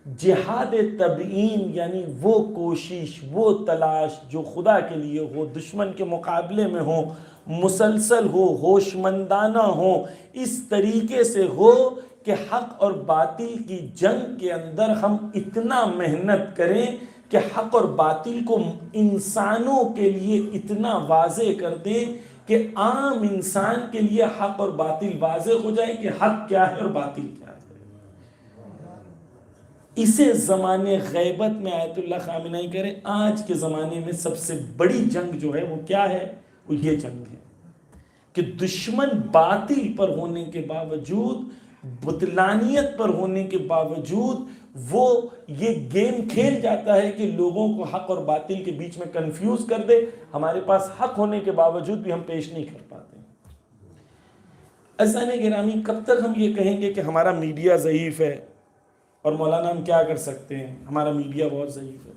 جہاد تبیین یعنی وہ کوشش، وہ تلاش جو خدا کے لیے ہو، دشمن کے مقابلے میں ہو، مسلسل ہو، ہوش مندانہ ہو، اس طریقے سے ہو کہ حق اور باطل کی جنگ کے اندر ہم اتنا محنت کریں کہ حق اور باطل کو انسانوں کے لیے اتنا واضح کر دیں کہ عام انسان کے لیے حق اور باطل واضح ہو جائے کہ حق کیا ہے اور باطل کیا ہے. اسے زمانے غیبت میں آیت اللہ خامنہ کہہ رہے آج کے زمانے میں سب سے بڑی جنگ جو ہے وہ کیا ہے؟ وہ یہ جنگ ہے کہ دشمن باطل پر ہونے کے باوجود، بطلانیت پر ہونے کے باوجود وہ یہ گیم کھیل جاتا ہے کہ لوگوں کو حق اور باطل کے بیچ میں کنفیوز کر دے. ہمارے پاس حق ہونے کے باوجود بھی ہم پیش نہیں کر پاتے. عزیزان گرامی، کب تک ہم یہ کہیں گے کہ ہمارا میڈیا ضعیف ہے اور مولانا ہم کیا کر سکتے ہیں، ہمارا میڈیا بہت ضعیف ہے؟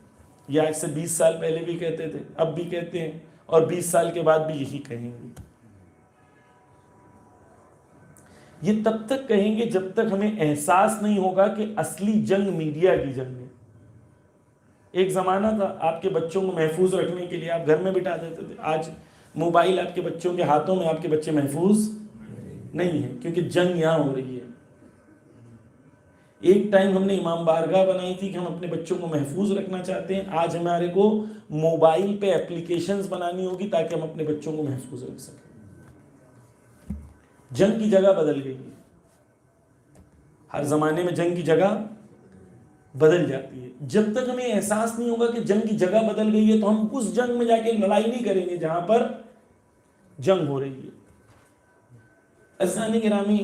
یہ آج سے 20 سال پہلے بھی کہتے تھے، اب بھی کہتے ہیں، اور 20 سال کے بعد بھی یہی کہیں گے. یہ تب تک کہیں گے جب تک ہمیں احساس نہیں ہوگا کہ اصلی جنگ میڈیا کی جنگ ہے. ایک زمانہ تھا آپ کے بچوں کو محفوظ رکھنے کے لیے آپ گھر میں بٹھا دیتے تھے. آج موبائل آپ کے بچوں کے ہاتھوں میں، آپ کے بچے محفوظ نہیں ہیں کیونکہ جنگ یہاں ہو رہی ہے. ایک ٹائم ہم نے امام بارگاہ بنائی تھی کہ ہم اپنے بچوں کو محفوظ رکھنا چاہتے ہیں. آج ہمارے کو موبائل پہ اپلیکیشنز بنانی ہوگی تاکہ ہم اپنے بچوں کو محفوظ رکھ سکیں. جنگ کی جگہ بدل گئی ہے. ہر زمانے میں جنگ کی جگہ بدل جاتی ہے. جب تک ہمیں احساس نہیں ہوگا کہ جنگ کی جگہ بدل گئی ہے تو ہم اس جنگ میں جا کے لڑائی نہیں کریں گے جہاں پر جنگ ہو رہی ہے. عزیزان گرامی،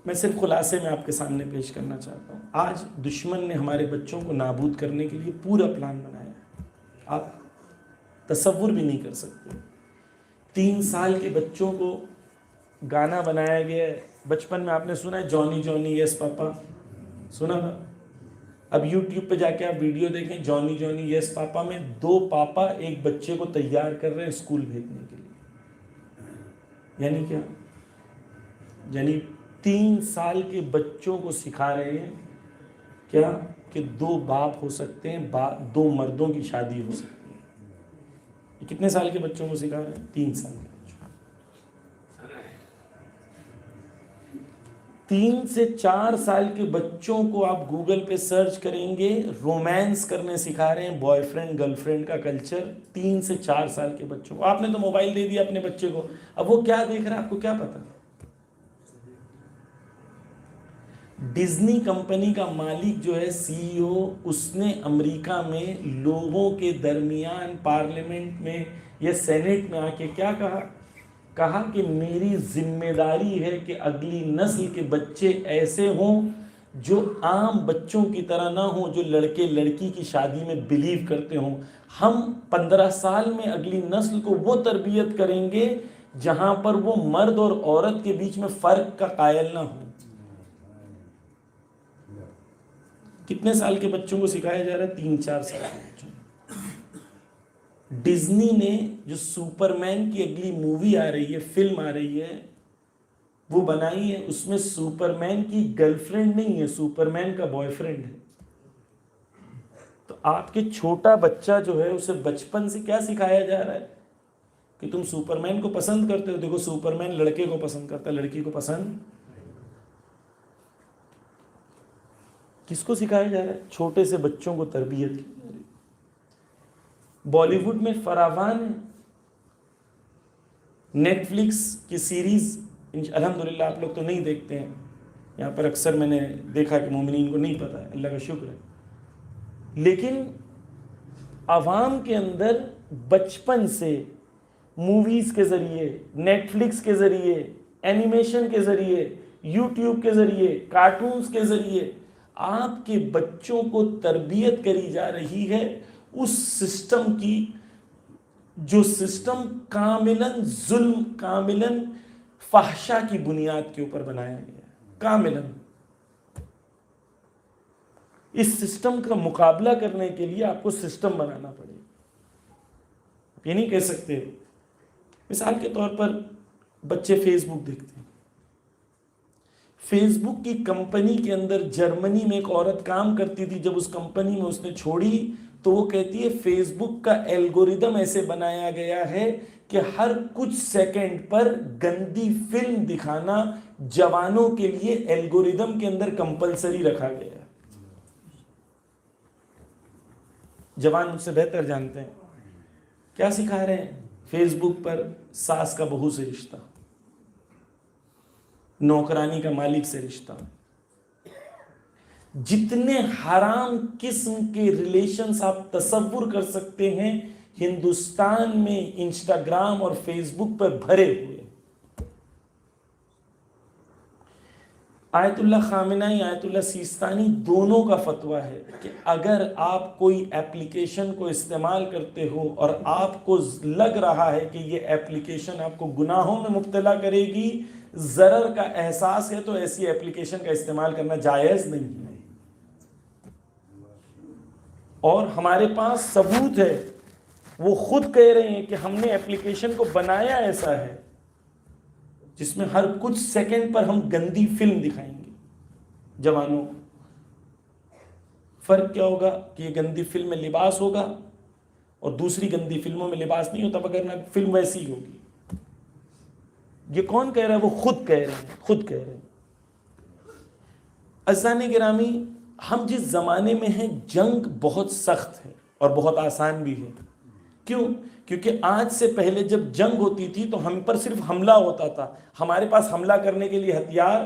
میں صرف خلاصے میں آپ کے سامنے پیش کرنا چاہتا ہوں. آج دشمن نے ہمارے بچوں کو نابود کرنے کے لیے پورا پلان بنایا ہے. آپ تصور بھی نہیں کر سکتے. 3 سال کے بچوں کو گانا بنایا گیا ہے. بچپن میں آپ نے سنا ہے جونی جونی یس پاپا, سنا تھا؟ اب یوٹیوب پہ جا کے آپ ویڈیو دیکھیں, جونی جونی یس پاپا میں 2 پاپا ایک بچے کو تیار کر رہے ہیں اسکول بھیجنے کے لیے. یعنی کیا؟ یعنی 3 سال کے بچوں کو سکھا رہے ہیں کیا کہ 2 باپ ہو سکتے ہیں, 2 مردوں کی شادی ہو سکتی ہے. یہ کتنے سال کے بچوں کو سکھا رہے ہیں؟ 3 سال کے بچوں. 3 سے 4 سال کے بچوں کو آپ گوگل پہ سرچ کریں گے, رومانس کرنے سکھا رہے ہیں, بوائے فرینڈ گرل فرینڈ کا کلچر 3 سے 4 سال کے بچوں کو. آپ نے تو موبائل دے دیا اپنے بچے کو, اب وہ کیا دیکھ رہا ہے آپ کو کیا پتا؟ ڈزنی کمپنی کا مالک جو ہے CEO, اس نے امریکہ میں لوگوں کے درمیان پارلیمنٹ میں یا سینٹ میں آ کے کیا کہا کہ میری ذمہ داری ہے کہ اگلی نسل کے بچے ایسے ہوں جو عام بچوں کی طرح نہ ہوں, جو لڑکے لڑکی کی شادی میں بلیو کرتے ہوں. ہم 15 سال میں اگلی نسل کو وہ تربیت کریں گے جہاں پر وہ مرد اور عورت کے بیچ میں فرق کا قائل نہ ہوں. کتنے سال کے بچوں کو سکھایا جا رہا ہے؟ 3-4 سال کے بچوں. ڈزنی نے جو سپرمین کی اگلی مووی آ رہی ہے, فلم آ رہی ہے, وہ بنائی ہے, اس میں سپرمین کی گرل فرینڈ نہیں ہے, سپرمین کا بوائے فرینڈ ہے. تو آپ کے چھوٹا بچہ جو ہے اسے بچپن سے کیا سکھایا جا رہا ہے کہ تم سپرمین کو پسند کرتے ہو. دیکھو سپرمین لڑکے کو پسند کرتا ہے, لڑکی کو پسند. کس کو سکھایا جا رہا ہے؟ چھوٹے سے بچوں کو تربیت کی جا رہی ہے. بالی ووڈ میں فراوان ہے نیٹ فلکس کی سیریز. الحمدللہ آپ لوگ تو نہیں دیکھتے ہیں یہاں پر, اکثر میں نے دیکھا کہ مومنین کو نہیں پتا ہے, اللہ کا شکر ہے. لیکن عوام کے اندر بچپن سے موویز کے ذریعے, نیٹ فلکس کے ذریعے, اینیمیشن کے ذریعے, یوٹیوب کے ذریعے, کارٹونز کے ذریعے آپ کے بچوں کو تربیت کری جا رہی ہے اس سسٹم کی جو سسٹم کاملاً ظلم, کاملاً فحشا کی بنیاد کے اوپر بنایا گیا ہے. کاملاً اس سسٹم کا مقابلہ کرنے کے لیے آپ کو سسٹم بنانا پڑے. یہ نہیں کہہ سکتے. مثال کے طور پر بچے فیس بک دیکھتے ہیں. فیس بک کی کمپنی کے اندر جرمنی میں ایک عورت کام کرتی تھی. جب اس کمپنی میں اس نے چھوڑی تو وہ کہتی ہے فیس بک کا الگوریدم ایسے بنایا گیا ہے کہ ہر کچھ سیکنڈ پر گندی فلم دکھانا جوانوں کے لیے الگوریدم کے اندر کمپلسری رکھا گیا ہے. جوان مجھ سے بہتر جانتے ہیں کیا سکھا رہے ہیں فیس بک پر. ساس کا بہو سے رشتہ, نوکرانی کا مالک سے رشتہ, جتنے حرام قسم کے ریلیشنز آپ تصور کر سکتے ہیں ہندوستان میں انسٹاگرام اور فیس بک پر بھرے ہوئے. آیت اللہ خامنہئی, آیت اللہ سیستانی دونوں کا فتویٰ ہے کہ اگر آپ کوئی ایپلیکیشن کو استعمال کرتے ہو اور آپ کو لگ رہا ہے کہ یہ ایپلیکیشن آپ کو گناہوں میں مبتلا کرے گی, ضرر کا احساس ہے, تو ایسی ایپلیکیشن کا استعمال کرنا جائز نہیں ہے. اور ہمارے پاس ثبوت ہے, وہ خود کہہ رہے ہیں کہ ہم نے ایپلیکیشن کو بنایا ایسا ہے جس میں ہر کچھ سیکنڈ پر ہم گندی فلم دکھائیں گے جوانوں. فرق کیا ہوگا کہ یہ گندی فلم میں لباس ہوگا اور دوسری گندی فلموں میں لباس نہیں ہوتا, مگر فلم ویسی ہی ہوگی. یہ کون کہہ رہا ہے؟ وہ خود کہہ رہے ہیں, خود کہہ رہے ہیں. عزیزان گرامی, ہم جس زمانے میں ہیں جنگ بہت سخت ہے اور بہت آسان بھی ہے. کیوں؟ کیونکہ آج سے پہلے جب جنگ ہوتی تھی تو ہم پر صرف حملہ ہوتا تھا, ہمارے پاس حملہ کرنے کے لیے ہتھیار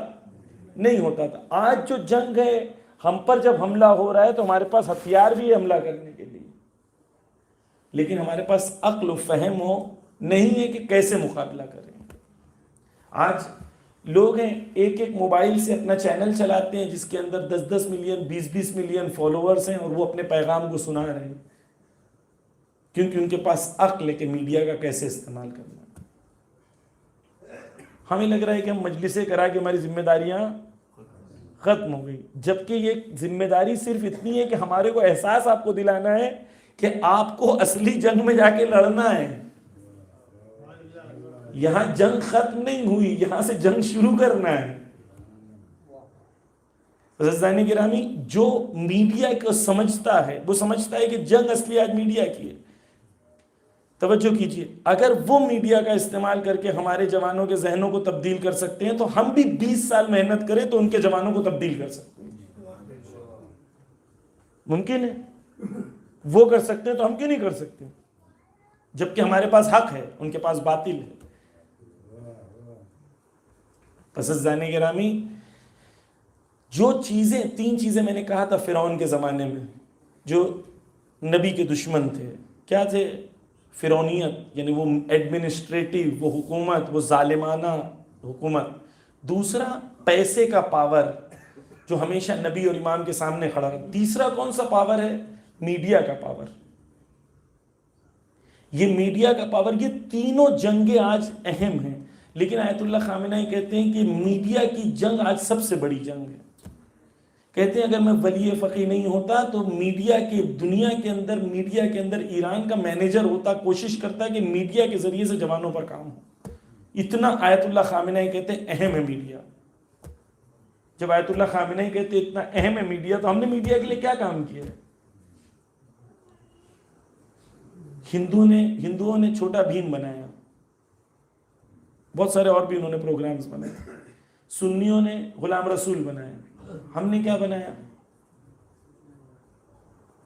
نہیں ہوتا تھا. آج جو جنگ ہے ہم پر جب حملہ ہو رہا ہے تو ہمارے پاس ہتھیار بھی ہے حملہ کرنے کے لیے, لیکن ہمارے پاس عقل و فہم نہیں ہے کہ کیسے مقابلہ کریں. آج لوگ ہیں ایک ایک موبائل سے اپنا چینل چلاتے ہیں جس کے اندر 10 ملین 20 ملین فالوورز ہیں اور وہ اپنے پیغام کو سنا رہے ہیں، کیونکہ ان کے پاس عقل ہے کہ میڈیا کا کیسے استعمال کرنا ہے۔ ہمیں لگ رہا ہے کہ ہم مجلسیں کرا کے ہماری ذمہ داریاں ختم ہو گئی، جبکہ یہ ذمہ داری صرف اتنی ہے کہ ہمارے کو احساس آپ کو دلانا ہے کہ آپ کو اصلی جنگ میں جا کے لڑنا ہے۔ یہاں جنگ ختم نہیں ہوئی، یہاں سے جنگ شروع کرنا ہے۔ عزیزان گرامی، جو میڈیا کو سمجھتا ہے وہ سمجھتا ہے کہ جنگ اصلی آج میڈیا کی ہے۔ توجہ کیجئے، اگر وہ میڈیا کا استعمال کر کے ہمارے جوانوں کے ذہنوں کو تبدیل کر سکتے ہیں تو ہم بھی 20 سال محنت کریں تو ان کے جوانوں کو تبدیل کر سکتے ہیں۔ ممکن ہے، وہ کر سکتے ہیں تو ہم کیوں نہیں کر سکتے؟ جبکہ ہمارے پاس حق ہے، ان کے پاس باطل ہے۔ پس عزیزان گرامی، جو چیزیں 3 چیزیں میں نے کہا تھا فرعون کے زمانے میں جو نبی کے دشمن تھے، کیا تھے؟ فرعونیت، یعنی وہ ایڈمنسٹریٹو، وہ حکومت، وہ ظالمانہ حکومت۔ دوسرا، پیسے کا پاور جو ہمیشہ نبی اور امام کے سامنے کھڑا رہا۔ تیسرا کون سا پاور ہے؟ میڈیا کا پاور۔ یہ میڈیا کا پاور، یہ تینوں جنگیں آج اہم ہیں، لیکن آیت اللہ خامنہ ہی کہتے ہیں کہ میڈیا کی جنگ آج سب سے بڑی جنگ ہے۔ کہتے ہیں اگر میں ولی فقیہ نہیں ہوتا تو میڈیا کے دنیا کے اندر، میڈیا کے اندر ایران کا مینیجر ہوتا، کوشش کرتا کہ میڈیا کے ذریعے سے جوانوں پر کام ہو۔ اتنا آیت اللہ خامنہ ہی کہتے ہیں اہم ہے میڈیا۔ جب آیت اللہ خامنہ ہی کہتے ہیں اتنا اہم ہے میڈیا، تو ہم نے میڈیا کے لیے کیا کام کیا ہے؟ ہندوؤں نے چھوٹا بھیم بنایا، بہت سارے اور بھی انہوں نے پروگرامز بنائے۔ سنیوں نے غلام رسول بنایا، ہم نے کیا بنایا؟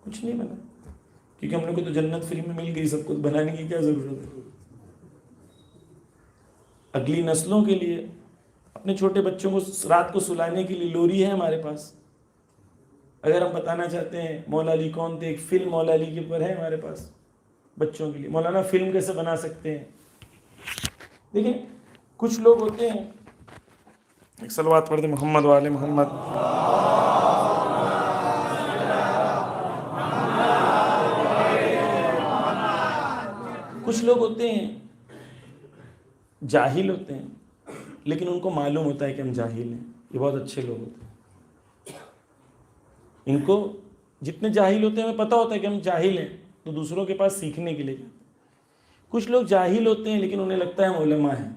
کچھ نہیں بنا، کیونکہ ہم نے کو تو جنت فری میں مل گئی، سب کچھ بنانے کی کیا ضرورت ہے؟ اگلی نسلوں کے لیے، اپنے چھوٹے بچوں کو رات کو سلانے کے لیے لوری ہے ہمارے پاس۔ اگر ہم بتانا چاہتے ہیں مولا علی کون تھے، ایک فلم مولا علی کے اوپر ہے ہمارے پاس بچوں کے لیے۔ مولانا فلم کیسے بنا سکتے ہیں؟ دیکھیں، کچھ لوگ ہوتے ہیں، ایک صلوات پڑھ دیں محمد وآل محمد۔ کچھ لوگ ہوتے ہیں جاہل ہوتے ہیں، لیکن ان کو معلوم ہوتا ہے کہ ہم جاہل ہیں۔ یہ بہت اچھے لوگ ہوتے ہیں، ان کو جتنے جاہل ہوتے ہیں ہمیں پتہ ہوتا ہے کہ ہم جاہل ہیں، تو دوسروں کے پاس سیکھنے کے لیے جاتے ہیں۔ کچھ لوگ جاہل ہوتے ہیں لیکن انہیں لگتا ہے ہم علماء ہیں،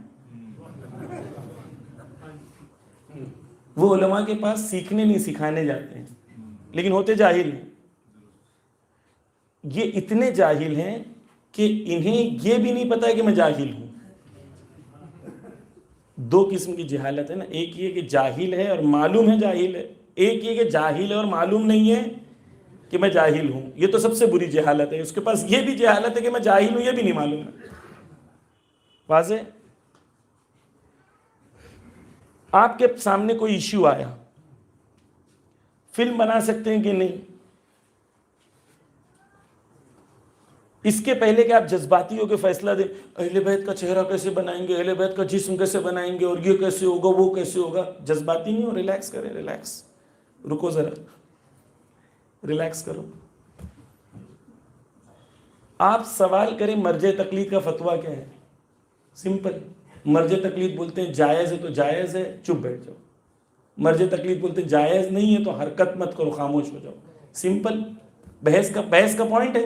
وہ علماء کے پاس سیکھنے نہیں سکھانے جاتے ہیں، لیکن ہوتے جاہل ہیں۔ یہ اتنے جاہل ہیں کہ انہیں یہ بھی نہیں پتا ہے کہ میں جاہل ہوں۔ 2 قسم کی جہالت ہے نا، ایک یہ کہ جاہل ہے اور معلوم ہے جاہل ہے، ایک یہ کہ جاہل ہے اور معلوم نہیں ہے کہ میں جاہل ہوں۔ یہ تو سب سے بری جہالت ہے۔ اس کے پاس یہ بھی جہالت ہے کہ میں جاہل ہوں، یہ بھی نہیں معلوم ہے۔ واضح؟ آپ کے سامنے کوئی ایشو آیا، فلم بنا سکتے ہیں کہ نہیں؟ اس کے پہلے کہ آپ جذباتی ہو کے فیصلہ دیں، اہل بیت کا چہرہ کیسے بنائیں گے، اہل بیت کا جسم کیسے بنائیں گے، اور یہ کیسے ہوگا، وہ کیسے ہوگا، جذباتی نہیں ہو، ریلیکس کریں، ریلیکس، رکو ذرا، ریلیکس کرو۔ آپ سوال کریں مرجع تقلید کا فتویٰ کیا ہے؟ سمپل، مرجع تقلید بولتے ہیں جائز ہے تو جائز ہے، چپ بیٹھ جاؤ۔ مرجع تقلید بولتے ہیں جائز نہیں ہے تو حرکت مت کرو، خاموش ہو جاؤ۔ سمپل، بحث کا پوائنٹ ہے،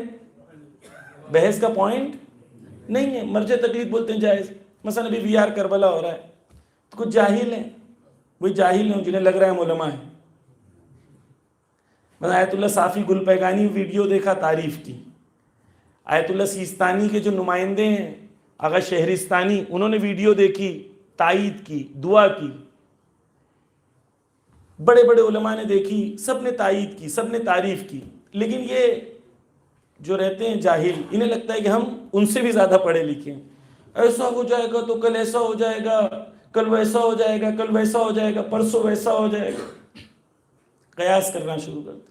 بحث کا پوائنٹ نہیں ہے۔ مرجع تقلید بولتے ہیں جائز۔ مثلا ابھی وی آر کربلا ہو رہا ہے، تو کچھ جاہل ہیں، وہی جاہل ہیں جنہیں لگ رہا ہے ہم علماء ہیں۔ میں نے آیت اللہ صافی گل پیگانی ویڈیو دیکھا، تعریف کی۔ آیت اللہ سیستانی کے جو نمائندے ہیں آغا شہرستانی، انہوں نے ویڈیو دیکھی، تائید کی، دعا کی۔ بڑے بڑے علماء نے دیکھی، سب نے تائید کی، سب نے تعریف کی، لیکن یہ جو رہتے ہیں جاہل، انہیں لگتا ہے کہ ہم ان سے بھی زیادہ پڑھے لکھے ہیں۔ ایسا ہو جائے گا تو کل ایسا ہو جائے گا، کل ویسا ہو جائے گا، کل ویسا ہو جائے گا، پرسوں ویسا ہو جائے گا، قیاس کرنا شروع کر دیں۔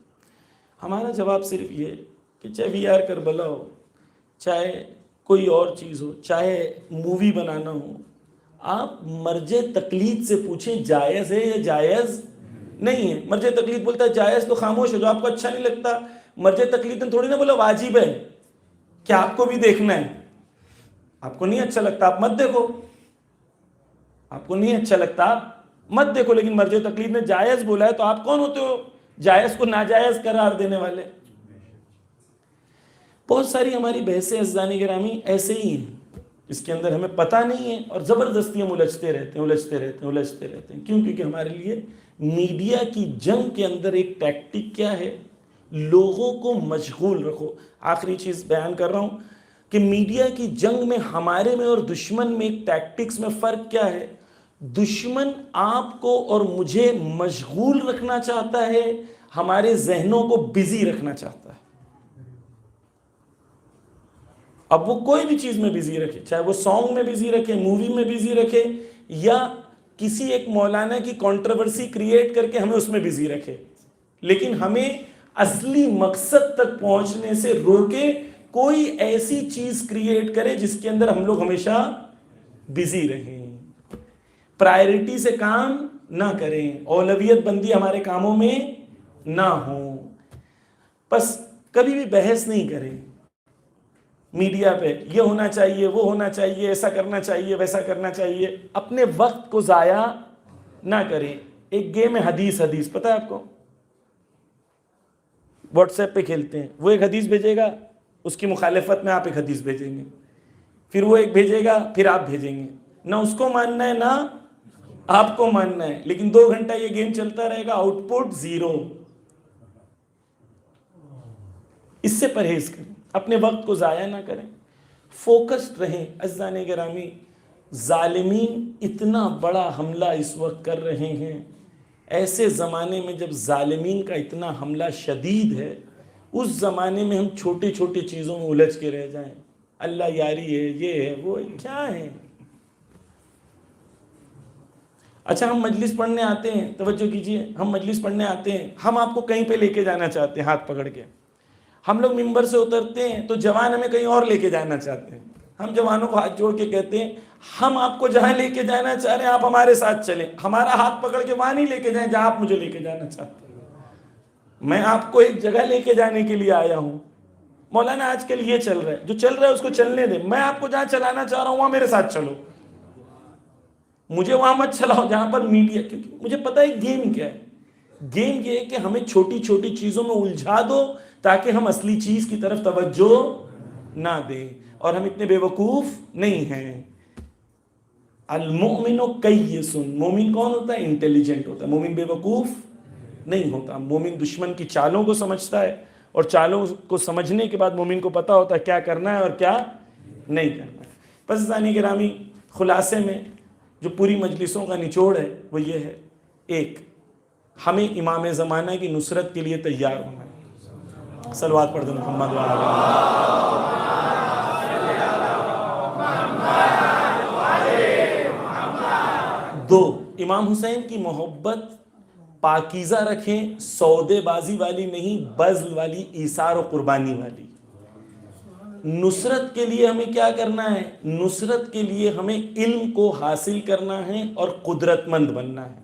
ہمارا جواب صرف یہ ہے کہ چاہے وی آر کربلا ہو، چاہے کوئی اور چیز ہو، چاہے مووی بنانا ہو، آپ مرج تقلید سے پوچھیں جائز ہے یا جائز نہیں ہے. مرج تقلید بولتا ہے جائز تو خاموش ہو جو آپ کو اچھا نہیں لگتا. مرج تقلید نے تھوڑی نہ بولا واجب ہے کہ آپ کو بھی دیکھنا ہے. آپ کو نہیں اچھا لگتا آپ مت دیکھو, آپ کو نہیں اچھا لگتا آپ مت دیکھو, لیکن مرج تقلید نے جائز بولا ہے تو آپ کون ہوتے ہو جائز کو ناجائز قرار دینے والے. بہت ساری ہماری بحثیں عزیزان گرامی ایسے ہی ہیں, اس کے اندر ہمیں پتہ نہیں ہے اور زبردستی ہم الجھتے رہتے ہیں. کیوں؟ کیونکہ ہمارے لیے میڈیا کی جنگ کے اندر ایک ٹیکٹک کیا ہے, لوگوں کو مشغول رکھو. آخری چیز بیان کر رہا ہوں کہ میڈیا کی جنگ میں ہمارے میں اور دشمن میں ایک ٹیکٹکس میں فرق کیا ہے. دشمن آپ کو اور مجھے مشغول رکھنا چاہتا ہے, ہمارے ذہنوں کو بزی رکھنا چاہتا ہے. اب وہ کوئی بھی چیز میں بزی رکھے, چاہے وہ سانگ میں بزی رکھے, مووی میں بزی رکھے, یا کسی ایک مولانا کی کنٹروورسی کریٹ کر کے ہمیں اس میں بزی رکھے, لیکن ہمیں اصلی مقصد تک پہنچنے سے روکے. کوئی ایسی چیز کریٹ کرے جس کے اندر ہم لوگ ہمیشہ بزی رہیں, پرائرٹی سے کام نہ کریں, اولویت بندی ہمارے کاموں میں نہ ہو. بس کبھی بھی بحث نہیں کریں میڈیا پہ, یہ ہونا چاہیے وہ ہونا چاہیے, ایسا کرنا چاہیے ویسا کرنا چاہیے. اپنے وقت کو ضائع نہ کریں. ایک گیم ہے حدیث, پتہ ہے آپ کو, واٹس ایپ پہ کھیلتے ہیں. وہ ایک حدیث بھیجے گا, اس کی مخالفت میں آپ ایک حدیث بھیجیں گے, پھر وہ ایک بھیجے گا, پھر آپ بھیجیں گے. نہ اس کو ماننا ہے نہ آپ کو ماننا ہے, لیکن 2 گھنٹہ یہ گیم چلتا رہے گا, آؤٹ پٹ 0. اس سے پرہیز کریں, اپنے وقت کو ضائع نہ کریں, فوکسڈ رہیں. عزیزان گرامی, ظالمین اتنا بڑا حملہ اس وقت کر رہے ہیں. ایسے زمانے میں جب ظالمین کا اتنا حملہ شدید ہے, اس زمانے میں ہم چھوٹی چھوٹی چیزوں میں الجھ کے رہ جائیں, اللہ یاری ہے, یہ ہے وہ ہے, کیا ہے. اچھا, ہم مجلس پڑھنے آتے ہیں, توجہ کیجئے, ہم مجلس پڑھنے آتے ہیں, ہم آپ کو کہیں پہ لے کے جانا چاہتے ہیں ہاتھ پکڑ کے. ہم لوگ ممبر سے اترتے ہیں تو جوان ہمیں کہیں اور لے کے جانا چاہتے ہیں. ہم جوانوں کو ہاتھ جوڑ کے کہتے ہیں ہم آپ کو جہاں لے کے جانا چاہ رہے ہیں آپ ہمارے ساتھ چلیں, ہمارا ہاتھ پکڑ کے وہاں نہیں لے کے جائیں جہاں آپ مجھے لے کے جانا چاہتے ہیں. میں آپ کو ایک جگہ لے کے جانے کے لیے آیا ہوں. مولانا آج کل یہ چل رہا ہے, جو چل رہا ہے اس کو چلنے دیں, میں آپ کو جہاں چلانا چاہ رہا ہوں وہاں میرے ساتھ چلو, مجھے وہاں مت چلاؤ جہاں پر میڈیا, کیونکہ مجھے پتہ ہے گیم کیا ہے. گیم یہ ہے کہ ہمیں چھوٹی چھوٹی چیزوں میں الجھا دو تاکہ ہم اصلی چیز کی طرف توجہ نہ دیں, اور ہم اتنے بے وقوف نہیں ہیں. المؤمن کیس, مومن کون ہوتا ہے؟ انٹیلیجنٹ ہوتا ہے. مومن بے وقوف نہیں ہوتا. مومن دشمن کی چالوں کو سمجھتا ہے, اور چالوں کو سمجھنے کے بعد مومن کو پتا ہوتا ہے کیا کرنا ہے اور کیا نہیں کرنا ہے. پس عزیزان گرامی, خلاصے میں جو پوری مجلسوں کا نچوڑ ہے وہ یہ ہے, ایک, ہمیں امام زمانہ کی نصرت کے لیے تیار ہونا ہے. صلوات پڑھ دیں محمد و علی محمد. 2, امام حسین کی محبت پاکیزہ رکھیں, سودے بازی والی نہیں, بذل والی, ایثار و قربانی والی. نصرت کے لیے ہمیں کیا کرنا ہے؟ نصرت کے لیے ہمیں علم کو حاصل کرنا ہے اور قدرت مند بننا ہے.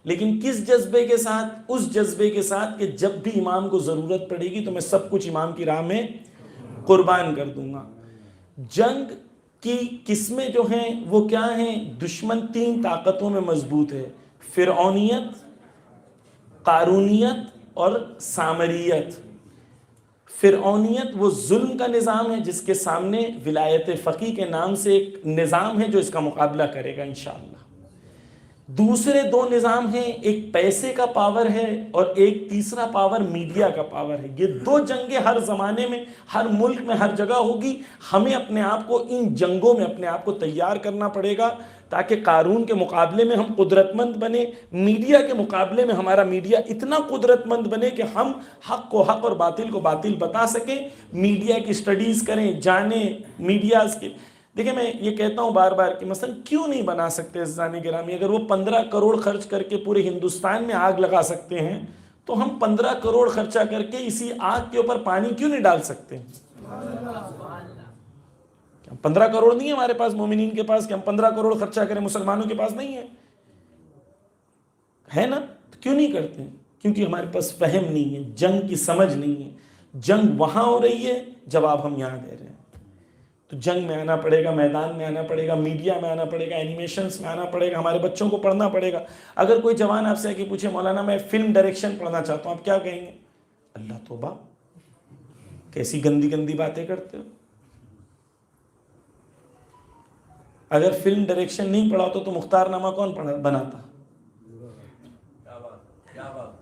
لیکن کس جذبے کے ساتھ؟ اس جذبے کے ساتھ کہ جب بھی امام کو ضرورت پڑے گی تو میں سب کچھ امام کی راہ میں قربان کر دوں گا. جنگ کی قسمیں جو ہیں وہ کیا ہیں؟ دشمن 3 طاقتوں میں مضبوط ہے, فرعونیت, قارونیت اور سامریت. فرعونیت وہ ظلم کا نظام ہے جس کے سامنے ولایت فقیہ کے نام سے ایک نظام ہے جو اس کا مقابلہ کرے گا انشاءاللہ. دوسرے 2 نظام ہیں, ایک پیسے کا پاور ہے اور ایک تیسرا پاور میڈیا کا پاور ہے. یہ 2 جنگیں ہر زمانے میں, ہر ملک میں, ہر جگہ ہوگی. ہمیں اپنے آپ کو ان جنگوں میں اپنے آپ کو تیار کرنا پڑے گا تاکہ قارون کے مقابلے میں ہم قدرت مند بنے, میڈیا کے مقابلے میں ہمارا میڈیا اتنا قدرت مند بنے کہ ہم حق کو حق اور باطل کو باطل بتا سکیں. میڈیا کی سٹڈیز کریں, جانیں میڈیاز کے. دیکھیں, میں یہ کہتا ہوں بار بار کہ مثلا کیوں نہیں بنا سکتے عزیزان گرامی؟ اگر وہ 15 کروڑ خرچ کر کے پورے ہندوستان میں آگ لگا سکتے ہیں تو ہم 15 کروڑ خرچہ کر کے اسی آگ کے اوپر پانی کیوں نہیں ڈال سکتے؟ 15 کروڑ نہیں ہے ہمارے پاس مومنین کے پاس کہ ہم 15 کروڑ خرچہ کریں، مسلمانوں کے پاس نہیں ہے نا؟ تو کیوں نہیں کرتے؟ کیونکہ ہمارے پاس فہم نہیں ہے، جنگ کی سمجھ نہیں ہے. جنگ وہاں ہو رہی ہے، جواب ہم یہاں دے رہے ہیں. تو جنگ میں آنا پڑے گا، میدان میں آنا پڑے گا، میڈیا میں آنا پڑے گا، اینیمیشنز میں آنا پڑے گا، ہمارے بچوں کو پڑھنا پڑے گا. اگر کوئی جوان آپ سے آ کے پوچھے مولانا میں فلم ڈائریکشن پڑھنا چاہتا ہوں، آپ کیا کہیں گے؟ اللہ توبہ، کیسی گندی گندی باتیں کرتے ہو. اگر فلم ڈائریکشن نہیں پڑھا تو مختار نامہ کون بناتا؟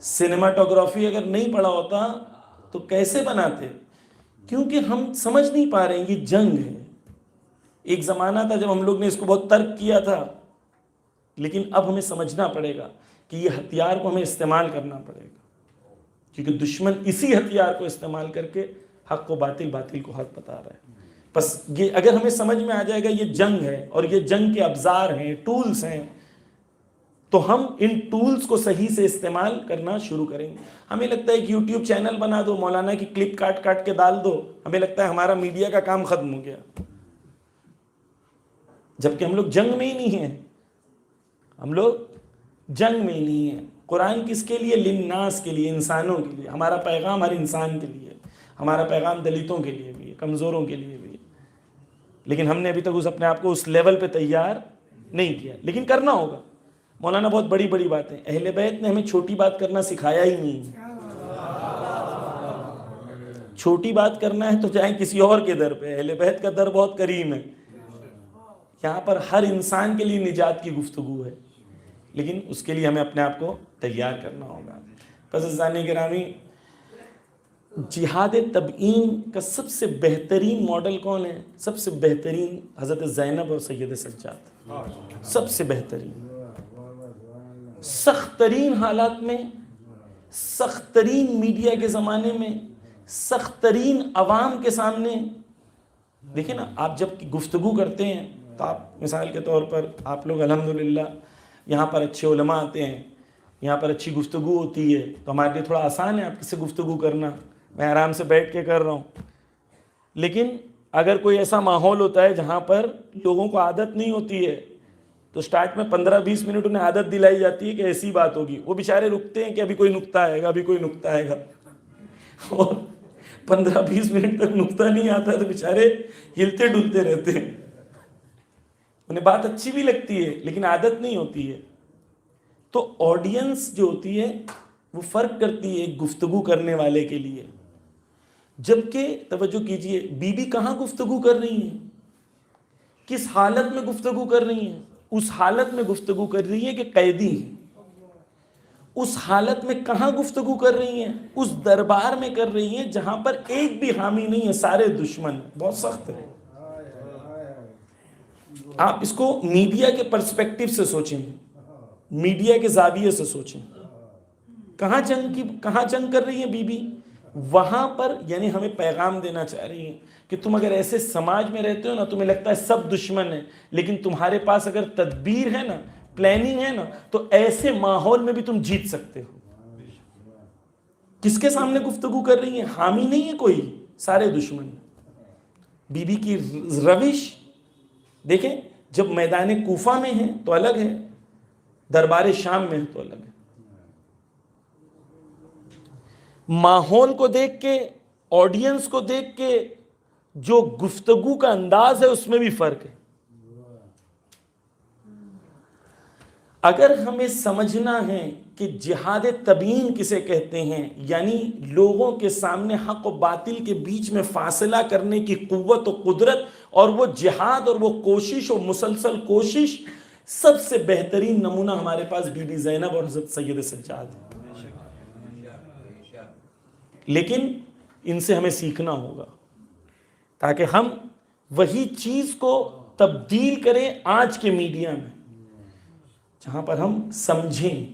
سنیماٹوگرافی اگر نہیں پڑھا ہوتا تو کیسے بناتے؟ کیونکہ ہم سمجھ نہیں پا رہے ہیں یہ جنگ ہے. ایک زمانہ تھا جب ہم لوگ نے اس کو بہت ترک کیا تھا، لیکن اب ہمیں سمجھنا پڑے گا کہ یہ ہتھیار کو ہمیں استعمال کرنا پڑے گا، کیونکہ دشمن اسی ہتھیار کو استعمال کر کے حق کو باطل، باطل کو حق بتا رہا ہے. بس یہ اگر ہمیں سمجھ میں آ جائے گا یہ جنگ ہے اور یہ جنگ کے ابزار ہیں، ٹولز ہیں، تو ہم ان ٹولز کو صحیح سے استعمال کرنا شروع کریں گے. ہمیں لگتا ہے کہ یوٹیوب چینل بنا دو، مولانا کی کلپ کاٹ کاٹ کے ڈال دو، ہمیں لگتا ہے ہمارا میڈیا کا کام ختم ہو گیا، جبکہ ہم لوگ جنگ میں ہی نہیں ہیں. ہم لوگ جنگ میں ہی نہیں ہیں. قرآن کس کے لیے؟ للناس کے لیے، انسانوں کے لیے. ہمارا پیغام ہر انسان کے لیے، ہمارا پیغام دلتوں کے لیے بھی ہے، کمزوروں کے لیے بھی ہے. لیکن ہم نے ابھی تک اپنے آپ کو اس لیول پہ تیار نہیں کیا، لیکن کرنا ہوگا. مولانا بہت بڑی بڑی باتیں، اہل بیت نے ہمیں چھوٹی بات کرنا سکھایا ہی نہیں. چھوٹی بات کرنا ہے تو جائیں کسی اور کے در پہ، اہل بیت کا در بہت کریم ہے. یہاں پر ہر انسان کے لیے نجات کی گفتگو ہے، لیکن اس کے لیے ہمیں اپنے آپ کو تیار کرنا ہوگا. پس عزیزان گرامی، جہاد تبعین کا سب سے بہترین ماڈل کون ہے؟ سب سے بہترین حضرت زینب اور سید سجاد. سب سے بہترین. سخت ترین حالات میں، سخت ترین میڈیا کے زمانے میں، سخت ترین عوام کے سامنے، دیکھیں نا، آپ جب گفتگو کرتے ہیں تو آپ مثال کے طور پر آپ لوگ الحمدللہ یہاں پر اچھے علماء آتے ہیں، یہاں پر اچھی گفتگو ہوتی ہے، تو ہمارے لیے تھوڑا آسان ہے آپ سے گفتگو کرنا. میں آرام سے بیٹھ کے کر رہا ہوں. لیکن اگر کوئی ایسا ماحول ہوتا ہے جہاں پر لوگوں کو عادت نہیں ہوتی ہے، تو سٹارٹ میں 15-20 منٹ انہیں عادت دلائی جاتی ہے کہ ایسی بات ہوگی. وہ بیچارے رکتے ہیں کہ ابھی کوئی نکتہ آئے گا، ابھی کوئی نکتہ آئے گا، اور 15-20 منٹ تک نکتہ نہیں آتا تو بیچارے ہلتے ڈلتے رہتے ہیں. انہیں بات اچھی بھی لگتی ہے لیکن عادت نہیں ہوتی ہے. تو آڈینس جو ہوتی ہے وہ فرق کرتی ہے ایک گفتگو کرنے والے کے لیے. جبکہ توجہ کیجئے، بی بی کہاں گفتگو کر رہی ہیں؟ کس حالت میں گفتگو کر رہی ہیں؟ اس حالت میں گفتگو کر رہی ہیں کہ قیدی ہیں. اس حالت میں کہاں گفتگو کر رہی ہیں؟ اس دربار میں کر رہی ہیں جہاں پر ایک بھی حامی نہیں ہے، سارے دشمن. بہت سخت ہے. آپ اس کو میڈیا کے پرسپیکٹیو سے سوچیں، میڈیا کے زاویے سے سوچیں. کہاں جنگ کر رہی ہیں بی بی؟ وہاں پر. یعنی ہمیں پیغام دینا چاہ رہی ہیں کہ تم اگر ایسے سماج میں رہتے ہو نا، تمہیں لگتا ہے سب دشمن ہیں، لیکن تمہارے پاس اگر تدبیر ہے نا، پلاننگ ہے نا، تو ایسے ماحول میں بھی تم جیت سکتے ہو. کس کے سامنے گفتگو کر رہی ہیں؟ حامی نہیں ہے کوئی، سارے دشمن. بی بی کی روش دیکھیں، جب میدان کوفہ میں ہے تو الگ ہے، دربار شام میں ہے تو الگ ہے. ماحول کو دیکھ کے، آڈینس کو دیکھ کے جو گفتگو کا انداز ہے اس میں بھی فرق ہے. اگر ہمیں سمجھنا ہے کہ جہاد تبیین کسے کہتے ہیں، یعنی لوگوں کے سامنے حق و باطل کے بیچ میں فاصلہ کرنے کی قوت و قدرت، اور وہ جہاد اور وہ کوشش و مسلسل کوشش، سب سے بہترین نمونہ ہمارے پاس بی بی زینب اور حضرت سید سجاد ہے. لیکن ان سے ہمیں سیکھنا ہوگا تاکہ ہم وہی چیز کو تبدیل کریں آج کے میڈیا میں، جہاں پر ہم سمجھیں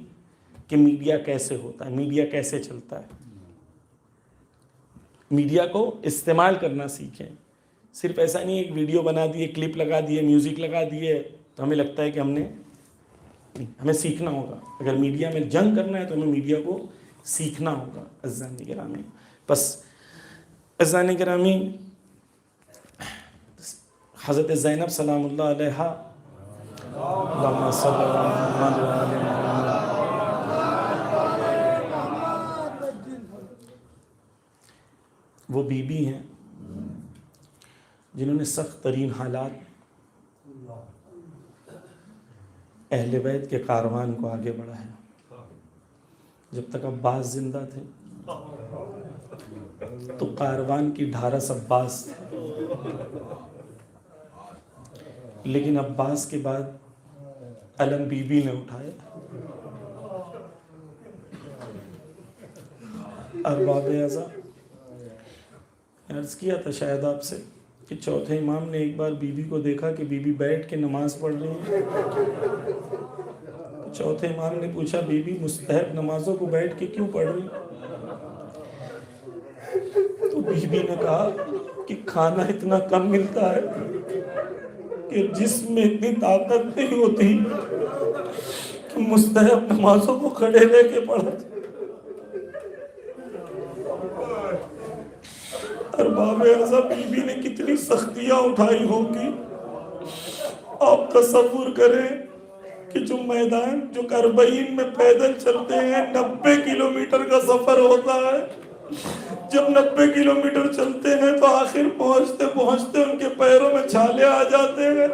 کہ میڈیا کیسے ہوتا ہے، میڈیا کیسے چلتا ہے. میڈیا کو استعمال کرنا سیکھیں. صرف ایسا نہیں ایک ویڈیو بنا دیے، کلپ لگا دیے، میوزک لگا دیے تو ہمیں لگتا ہے کہ ہمیں سیکھنا ہوگا. اگر میڈیا میں جنگ کرنا ہے تو ہمیں میڈیا کو سیکھنا ہوگا. عزیزان گرامی، بس عزیزان گرامی، حضرت زینب سلام اللہ علیہا، اللہم صلی علی محمد و آل محمد، وہ بی بی ہیں جنہوں نے سخت ترین حالات اہل بیت کے کاروان کو آگے بڑھایا۔ جب تک عباس زندہ تھے تو کاروان کی ڈھارس عباس تھا، لیکن عباس کے بعد علم بی بی نے اٹھایا۔ ارباب اعضاء، عرض کیا تھا شاید آپ سے کہ چوتھے امام نے ایک بار بی بی کو دیکھا کہ بی بی بیٹھ کے نماز پڑھ رہی ہے۔ چوتھے امام نے پوچھا بی بی مستحب نمازوں کو بیٹھ کے کیوں پڑھ رہی؟ تو بی بی نے کہا کہ کھانا اتنا کم ملتا ہے کہ جسم میں اتنی طاقت نہیں ہوتی کہ مستحب نمازوں کو کھڑے رہ کے پڑھا۔ ارباب اعضاء، بی بی نے کتنی سختیاں اٹھائی ہوگی۔ آپ تصور کریں کہ جو میدان جو کربعین میں پیدل چلتے ہیں 90 کلومیٹر کا سفر ہوتا ہے، جب 90 کلومیٹر چلتے ہیں تو آخر پہنچتے پہنچتے ان کے پیروں میں چھالے آ جاتے ہیں۔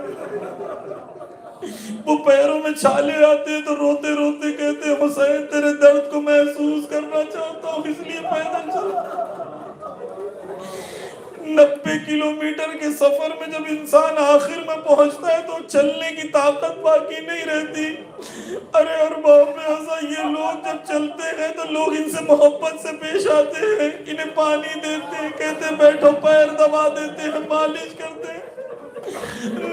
وہ پیروں میں چھالے آتے ہیں تو روتے روتے کہتے ہیں حسین تیرے درد کو محسوس کرنا چاہتا ہوں اس لیے پیدل چلتا۔ 90 کلومیٹر کے سفر میں جب انسان آخر میں پہنچتا ہے تو چلنے کی طاقت باقی نہیں رہتی۔ ارے ارباب اعضاء، یہ لوگ جب چلتے ہیں تو لوگ ان سے محبت سے پیش آتے ہیں، انہیں پانی دیتے ہیں، کہتے ہیں بیٹھو، پیر دبا دیتے ہیں، مالش کرتے ہیں۔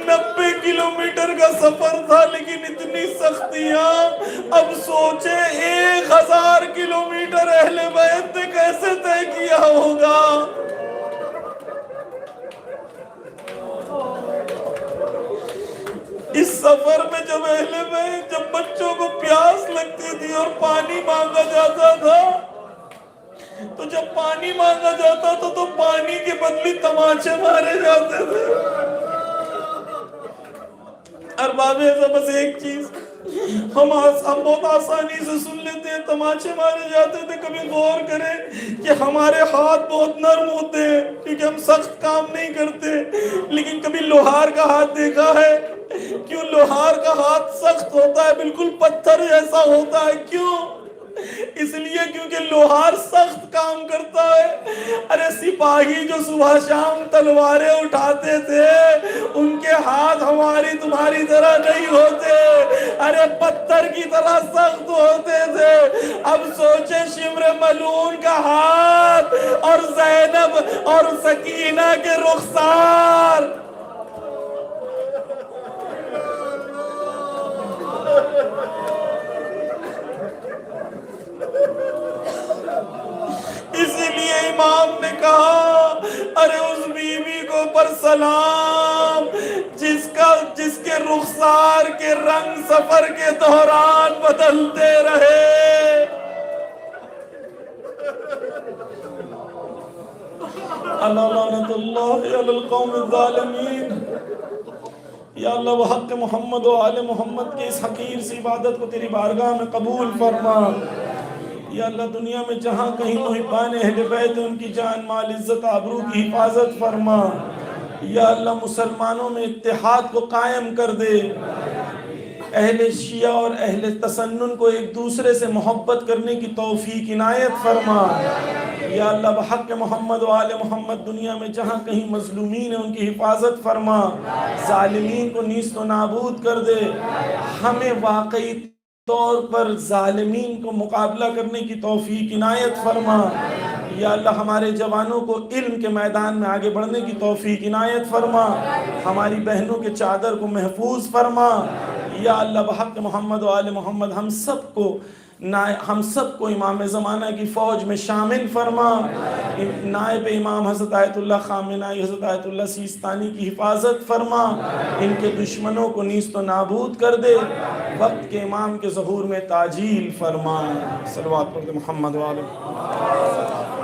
90 کلومیٹر کا سفر تھا لیکن اتنی سختیاں۔ اب سوچیں 1000 کلومیٹر اہل بیت نے کیسے طے کیا ہوگا۔ اس سفر میں جب اہل بیت، جب بچوں کو پیاس لگتی تھی اور پانی مانگا جاتا تھا تو جب پانی مانگا جاتا تھا تو پانی کے بدلے تماچے مارے جاتے تھے۔ ارباب اعضاء، بس ایک چیز ہم بہت آسانی سے سن لیتے ہیں، تماچے مارے جاتے تھے۔ کبھی غور کریں کہ ہمارے ہاتھ بہت نرم ہوتے ہیں کیونکہ ہم سخت کام نہیں کرتے، لیکن کبھی لوہار کا ہاتھ دیکھا ہے؟ کیوں لوہار کا ہاتھ سخت ہوتا ہے، بالکل پتھر جیسا ہوتا ہے؟ کیوں؟ اس لیے کیونکہ لوہار سخت کام کرتا ہے۔ ارے سپاہی جو صبح شام تلواریں اٹھاتے تھے ان کے ہاتھ ہماری تمہاری طرح نہیں ہوتے، ارے پتھر کی طرح سخت ہوتے تھے۔ اب سوچیں شمر ملعون کا ہاتھ اور زینب اور سکینہ کے رخسار۔ اسی لیے امام نے کہا ارے اس بی بی کو پر سلام جس کے رخسار کے رنگ سفر کے دوران بدلتے رہے۔ لعنت اللہ علی القوم الظالمین۔ یا اللہ بحق محمد و آل محمد کے اس حقیر سی عبادت کو تیری بارگاہ میں قبول فرما۔ یا اللہ دنیا میں جہاں کہیں محبان اہل بیت ان کی جان مال عزت آبرو کی حفاظت فرما۔ یا اللہ مسلمانوں میں اتحاد کو قائم کر دے، اہل شیعہ اور اہل تسنن کو ایک دوسرے سے محبت کرنے کی توفیق عنایت فرما۔ یا اللہ بحق محمد و آل محمد دنیا میں جہاں کہیں مظلومین ہیں ان کی حفاظت فرما، ظالمین کو نیست و نابود کر دے۔ ہمیں واقعی طور پر ظالمین کو مقابلہ کرنے کی توفیق عنایت فرما۔ یا اللہ ہمارے جوانوں کو علم کے میدان میں آگے بڑھنے کی توفیق عنایت فرما، ہماری بہنوں کے چادر کو محفوظ فرما۔ یا اللہ بحق محمد و آل محمد ہم سب کو امام زمانہ کی فوج میں شامل فرما۔ نائب امام حضرت آیت اللہ خامنائی حضرت آیت اللہ سیستانی کی حفاظت فرما، ان کے دشمنوں کو نیست و نابود کر دے، وقت کے امام کے ظہور میں تعجیل فرما۔ صلوات پر محمد و آل محمد۔